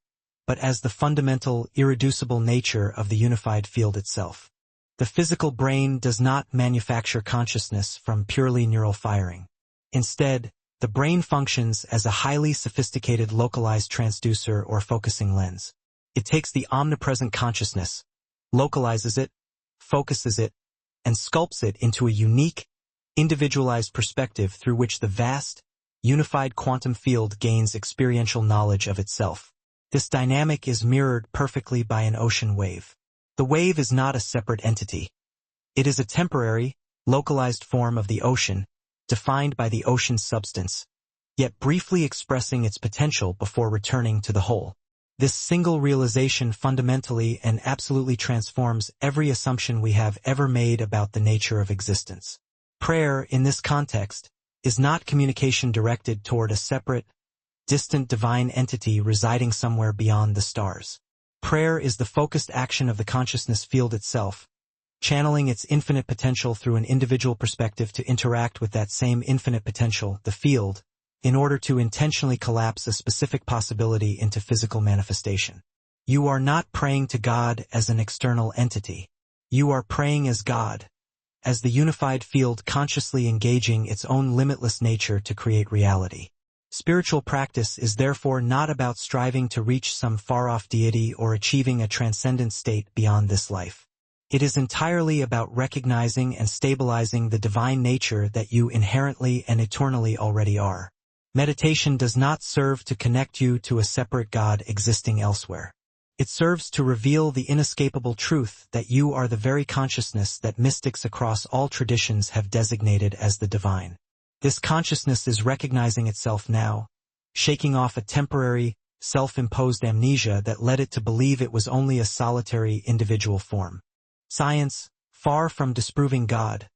Speaker 1: but as the fundamental, irreducible nature of the unified field itself. The physical brain does not manufacture consciousness from purely neural firing. Instead, the brain functions as a highly sophisticated localized transducer or focusing lens. It takes the omnipresent consciousness, localizes it, focuses it, and sculpts it into a unique, individualized perspective through which the vast, unified quantum field gains experiential knowledge of itself. This dynamic is mirrored perfectly by an ocean wave. The wave is not a separate entity. It is a temporary, localized form of the ocean, defined by the ocean's substance, yet briefly expressing its potential before returning to the whole. This single realization fundamentally and absolutely transforms every assumption we have ever made about the nature of existence. Prayer, in this context, is not communication directed toward a separate, distant divine entity residing somewhere beyond the stars. Prayer is the focused action of the consciousness field itself, channeling its infinite potential through an individual perspective to interact with that same infinite potential, the field, in order to intentionally collapse a specific possibility into physical manifestation. You are not praying to God as an external entity. You are praying as God, as the unified field consciously engaging its own limitless nature to create reality. Spiritual practice is therefore not about striving to reach some far-off deity or achieving a transcendent state beyond this life. It is entirely about recognizing and stabilizing the divine nature that you inherently and eternally already are. Meditation does not serve to connect you to a separate God existing elsewhere. It serves to reveal the inescapable truth that you are the very consciousness that mystics across all traditions have designated as the divine. This consciousness is recognizing itself now, shaking off a temporary, self-imposed amnesia that led it to believe it was only a solitary individual form. Science, far from disproving God,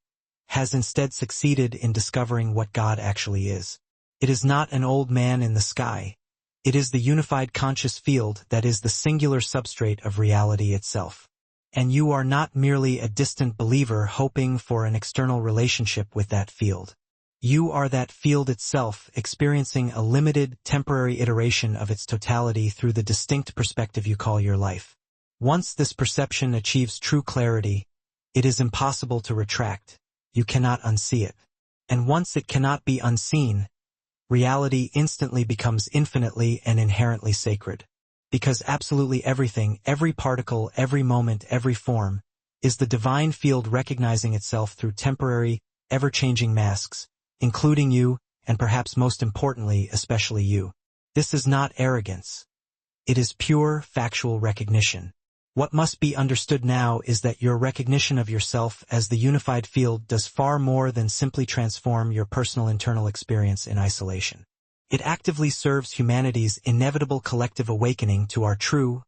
Speaker 1: has instead succeeded in discovering what God actually is. It is not an old man in the sky. It is the unified conscious field that is the singular substrate of reality itself. And you are not merely a distant believer hoping for an external relationship with that field. You are that field itself, experiencing a limited, temporary iteration of its totality through the distinct perspective you call your life. Once this perception achieves true clarity, it is impossible to retract. You cannot unsee it. And once it cannot be unseen, reality instantly becomes infinitely and inherently sacred. Because absolutely everything, every particle, every moment, every form, is the divine field recognizing itself through temporary, ever-changing masks, including you, and perhaps most importantly, especially you. This is not arrogance. It is pure, factual recognition. What must be understood now is that your recognition of yourself as the unified field does far more than simply transform your personal internal experience in isolation. It actively serves humanity's inevitable collective awakening to our true,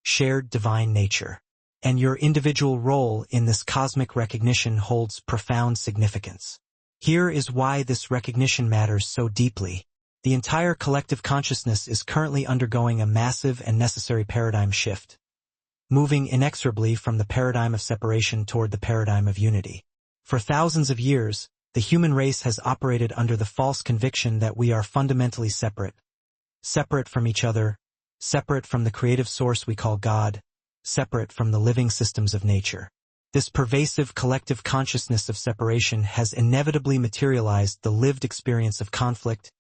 Speaker 1: shared divine nature. And your individual role in this cosmic recognition holds profound significance. Here is why this recognition matters so deeply. The entire collective consciousness is currently undergoing a massive and necessary paradigm shift, moving inexorably from the paradigm of separation toward the paradigm of unity. For thousands of years, the human race has operated under the false conviction that we are fundamentally separate. Separate from each other, separate from the creative source we call God, separate from the living systems of nature. This pervasive collective consciousness of separation has inevitably materialized the lived experience of conflict,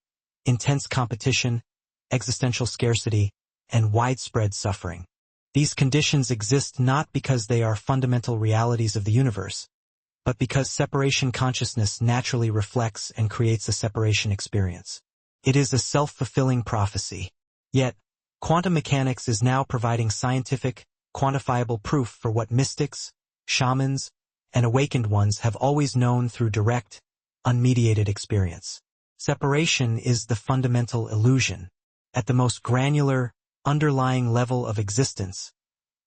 Speaker 1: intense competition, existential scarcity, and widespread suffering. These conditions exist not because they are fundamental realities of the universe, but because separation consciousness naturally reflects and creates a separation experience. It is a self-fulfilling prophecy. Yet, quantum mechanics is now providing scientific, quantifiable proof for what mystics, shamans, and awakened ones have always known through direct, unmediated experience. Separation is the fundamental illusion. At the most granular, underlying level of existence,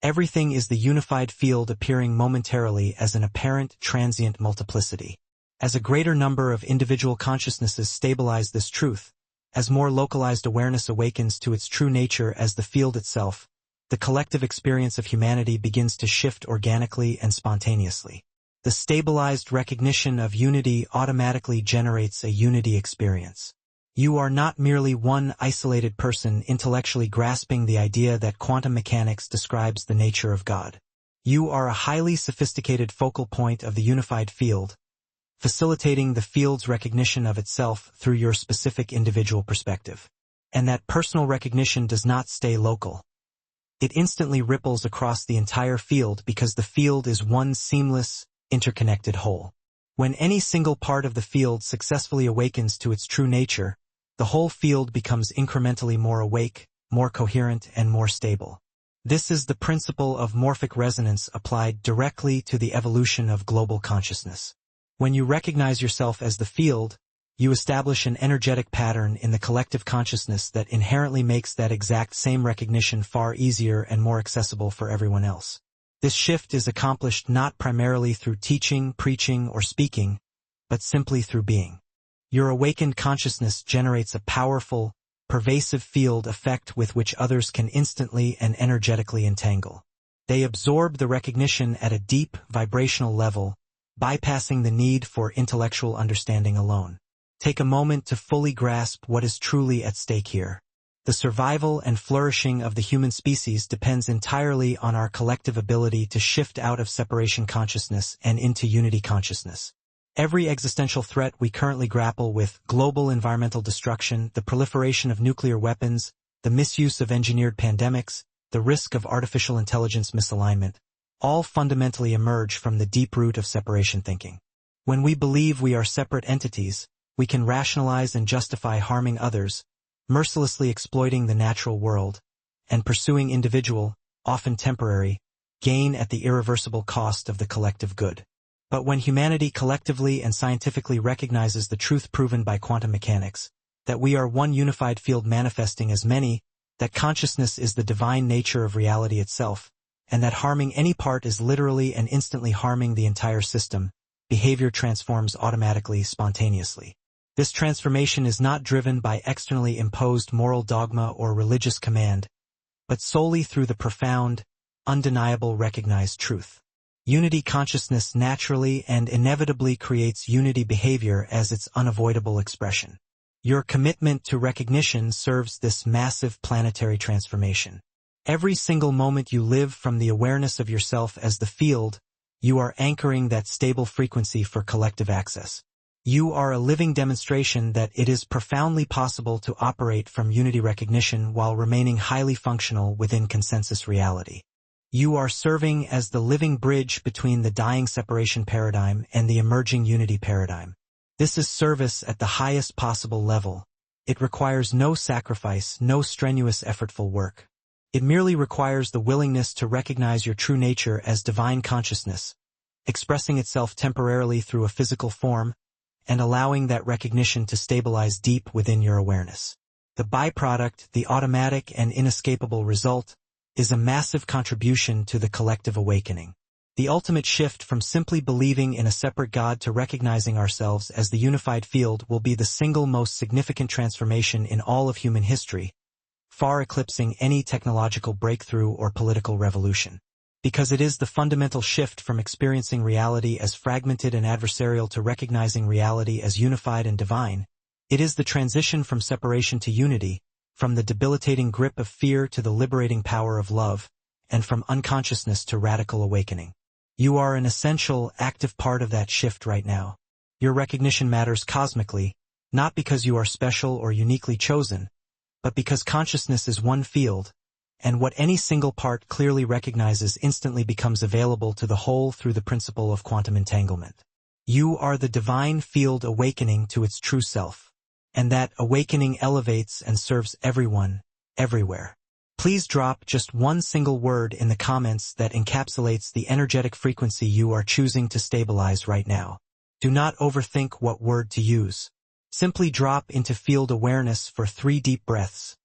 Speaker 1: everything is the unified field appearing momentarily as an apparent transient multiplicity. As a greater number of individual consciousnesses stabilize this truth, as more localized awareness awakens to its true nature as the field itself, the collective experience of humanity begins to shift organically and spontaneously. The stabilized recognition of unity automatically generates a unity experience. You are not merely one isolated person intellectually grasping the idea that quantum mechanics describes the nature of God. You are a highly sophisticated focal point of the unified field, facilitating the field's recognition of itself through your specific individual perspective. And that personal recognition does not stay local. It instantly ripples across the entire field because the field is one seamless, interconnected whole. When any single part of the field successfully awakens to its true nature, the whole field becomes incrementally more awake, more coherent, and more stable. This is the principle of morphic resonance applied directly to the evolution of global consciousness. When you recognize yourself as the field, you establish an energetic pattern in the collective consciousness that inherently makes that exact same recognition far easier and more accessible for everyone else. This shift is accomplished not primarily through teaching, preaching, or speaking, but simply through being. Your awakened consciousness generates a powerful, pervasive field effect with which others can instantly and energetically entangle. They absorb the recognition at a deep, vibrational level, bypassing the need for intellectual understanding alone. Take a moment to fully grasp what is truly at stake here. The survival and flourishing of the human species depends entirely on our collective ability to shift out of separation consciousness and into unity consciousness. Every existential threat we currently grapple with, global environmental destruction, the proliferation of nuclear weapons, the misuse of engineered pandemics, the risk of artificial intelligence misalignment, all fundamentally emerge from the deep root of separation thinking. When we believe we are separate entities, we can rationalize and justify harming others, mercilessly exploiting the natural world, and pursuing individual, often temporary, gain at the irreversible cost of the collective good. But when humanity collectively and scientifically recognizes the truth proven by quantum mechanics, that we are one unified field manifesting as many, that consciousness is the divine nature of reality itself, and that harming any part is literally and instantly harming the entire system, behavior transforms automatically, spontaneously. This transformation is not driven by externally imposed moral dogma or religious command, but solely through the profound, undeniable recognized truth. Unity consciousness naturally and inevitably creates unity behavior as its unavoidable expression. Your commitment to recognition serves this massive planetary transformation. Every single moment you live from the awareness of yourself as the field, you are anchoring that stable frequency for collective access. You are a living demonstration that it is profoundly possible to operate from unity recognition while remaining highly functional within consensus reality. You are serving as the living bridge between the dying separation paradigm and the emerging unity paradigm. This is service at the highest possible level. It requires no sacrifice, no strenuous effortful work. It merely requires the willingness to recognize your true nature as divine consciousness, expressing itself temporarily through a physical form, and allowing that recognition to stabilize deep within your awareness. The byproduct, the automatic and inescapable result, is a massive contribution to the collective awakening. The ultimate shift from simply believing in a separate God to recognizing ourselves as the unified field will be the single most significant transformation in all of human history, far eclipsing any technological breakthrough or political revolution. Because it is the fundamental shift from experiencing reality as fragmented and adversarial to recognizing reality as unified and divine. It is the transition from separation to unity, from the debilitating grip of fear to the liberating power of love, and from unconsciousness to radical awakening. You are an essential, active part of that shift right now. Your recognition matters cosmically, not because you are special or uniquely chosen, but because consciousness is one field, and what any single part clearly recognizes instantly becomes available to the whole through the principle of quantum entanglement. You are the divine field awakening to its true self, and that awakening elevates and serves everyone, everywhere. Please drop just one single word in the comments that encapsulates the energetic frequency you are choosing to stabilize right now. Do not overthink what word to use. Simply drop into field awareness for 3 deep breaths,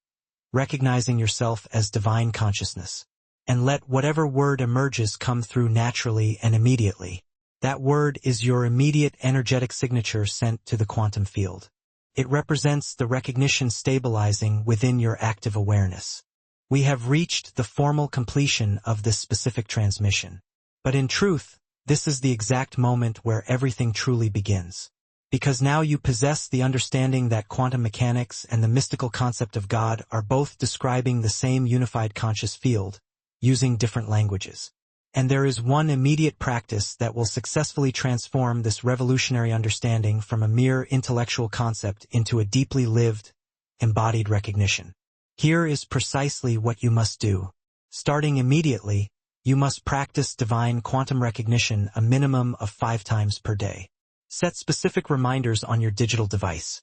Speaker 1: recognizing yourself as divine consciousness. And let whatever word emerges come through naturally and immediately. That word is your immediate energetic signature sent to the quantum field. It represents the recognition stabilizing within your active awareness. We have reached the formal completion of this specific transmission. But in truth, this is the exact moment where everything truly begins. Because now you possess the understanding that quantum mechanics and the mystical concept of God are both describing the same unified conscious field, using different languages. And there is one immediate practice that will successfully transform this revolutionary understanding from a mere intellectual concept into a deeply lived, embodied recognition. Here is precisely what you must do. Starting immediately, you must practice divine quantum recognition a minimum of 5 times per day. Set specific reminders on your digital device.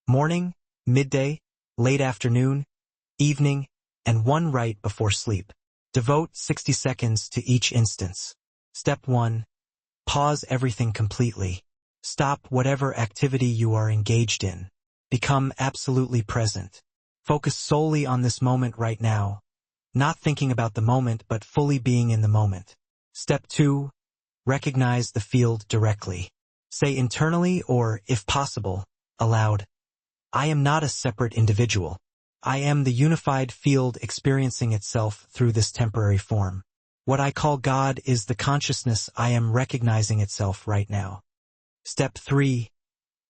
Speaker 1: Morning, midday, late afternoon, evening, and one right before sleep. Devote 60 seconds to each instance. Step 1. Pause everything completely. Stop whatever activity you are engaged in. Become absolutely present. Focus solely on this moment right now, not thinking about the moment but fully being in the moment. Step 2. Recognize the field directly. Say internally or, if possible, aloud, I am not a separate individual. I am the unified field experiencing itself through this temporary form. What I call God is the consciousness I am recognizing itself right now. Step 3.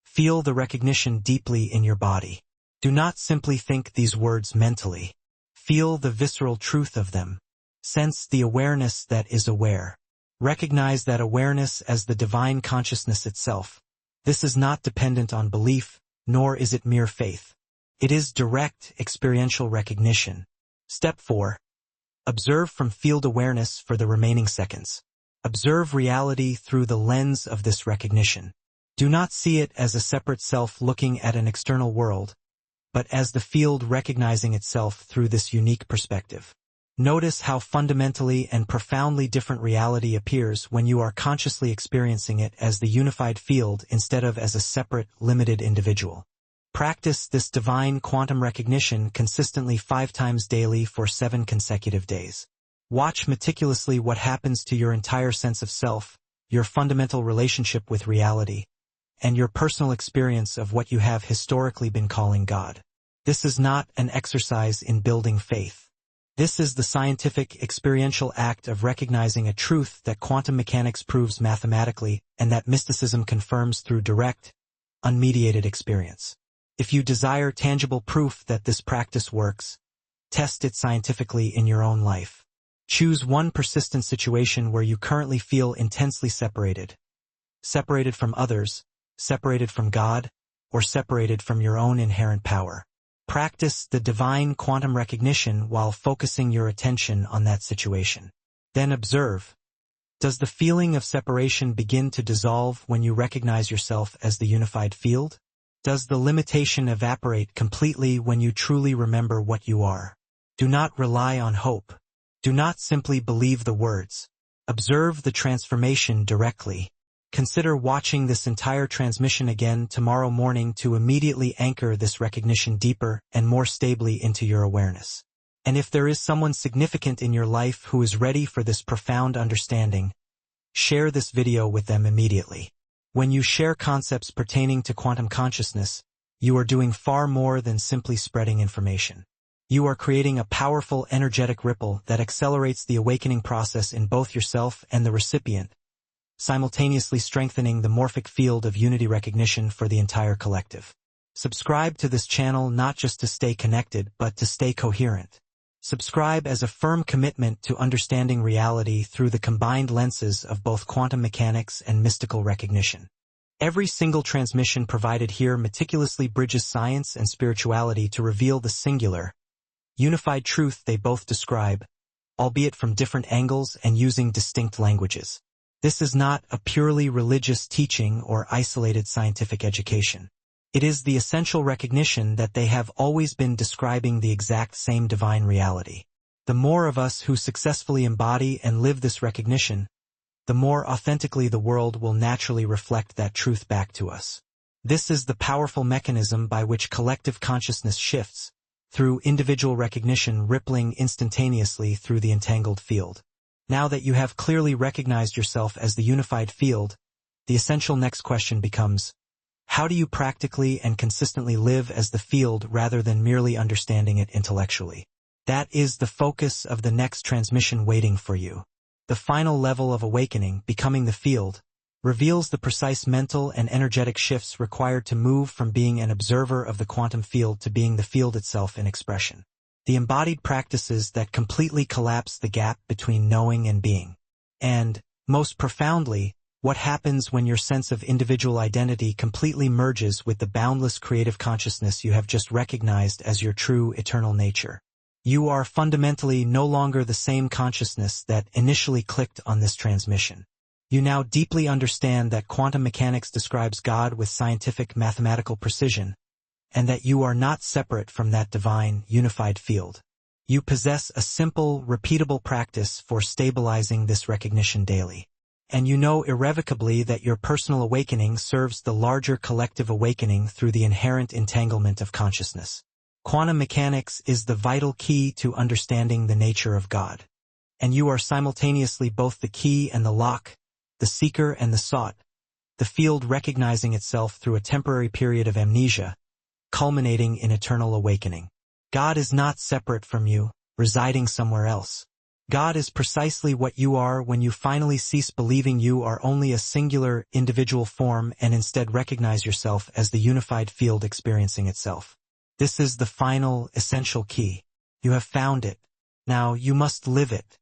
Speaker 1: Feel the recognition deeply in your body. Do not simply think these words mentally. Feel the visceral truth of them. Sense the awareness that is aware. Recognize that awareness as the divine consciousness itself. This is not dependent on belief, nor is it mere faith. It is direct experiential recognition. Step 4. Observe from field awareness for the remaining seconds. Observe reality through the lens of this recognition. Do not see it as a separate self looking at an external world, but as the field recognizing itself through this unique perspective. Notice how fundamentally and profoundly different reality appears when you are consciously experiencing it as the unified field instead of as a separate, limited individual. Practice this divine quantum recognition consistently 5 times daily for 7 consecutive days. Watch meticulously what happens to your entire sense of self, your fundamental relationship with reality, and your personal experience of what you have historically been calling God. This is not an exercise in building faith. This is the scientific, experiential act of recognizing a truth that quantum mechanics proves mathematically and that mysticism confirms through direct, unmediated experience. If you desire tangible proof that this practice works, test it scientifically in your own life. Choose one persistent situation where you currently feel intensely separated from others, separated from God, or separated from your own inherent power. Practice the divine quantum recognition while focusing your attention on that situation. Then observe. Does the feeling of separation begin to dissolve when you recognize yourself as the unified field? Does the limitation evaporate completely when you truly remember what you are? Do not rely on hope. Do not simply believe the words. Observe the transformation directly. Consider watching this entire transmission again tomorrow morning to immediately anchor this recognition deeper and more stably into your awareness. And if there is someone significant in your life who is ready for this profound understanding, share this video with them immediately. When you share concepts pertaining to quantum consciousness, you are doing far more than simply spreading information. You are creating a powerful energetic ripple that accelerates the awakening process in both yourself and the recipient, simultaneously strengthening the morphic field of unity recognition for the entire collective. Subscribe to this channel not just to stay connected, but to stay coherent. Subscribe as a firm commitment to understanding reality through the combined lenses of both quantum mechanics and mystical recognition. Every single transmission provided here meticulously bridges science and spirituality to reveal the singular, unified truth they both describe, albeit from different angles and using distinct languages. This is not a purely religious teaching or isolated scientific education. It is the essential recognition that they have always been describing the exact same divine reality. The more of us who successfully embody and live this recognition, the more authentically the world will naturally reflect that truth back to us. This is the powerful mechanism by which collective consciousness shifts, through individual recognition rippling instantaneously through the entangled field. Now that you have clearly recognized yourself as the unified field, the essential next question becomes, how do you practically and consistently live as the field rather than merely understanding it intellectually? That is the focus of the next transmission waiting for you. The final level of awakening, becoming the field, reveals the precise mental and energetic shifts required to move from being an observer of the quantum field to being the field itself in expression. The embodied practices that completely collapse the gap between knowing and being. And, most profoundly, what happens when your sense of individual identity completely merges with the boundless creative consciousness you have just recognized as your true eternal nature. You are fundamentally no longer the same consciousness that initially clicked on this transmission. You now deeply understand that quantum mechanics describes God with scientific mathematical precision, and that you are not separate from that divine, unified field. You possess a simple, repeatable practice for stabilizing this recognition daily. And you know irrevocably that your personal awakening serves the larger collective awakening through the inherent entanglement of consciousness. Quantum mechanics is the vital key to understanding the nature of God. And you are simultaneously both the key and the lock, the seeker and the sought, the field recognizing itself through a temporary period of amnesia, culminating in eternal awakening. God is not separate from you, residing somewhere else. God is precisely what you are when you finally cease believing you are only a singular, individual form and instead recognize yourself as the unified field experiencing itself. This is the final, essential key. You have found it. Now you must live it.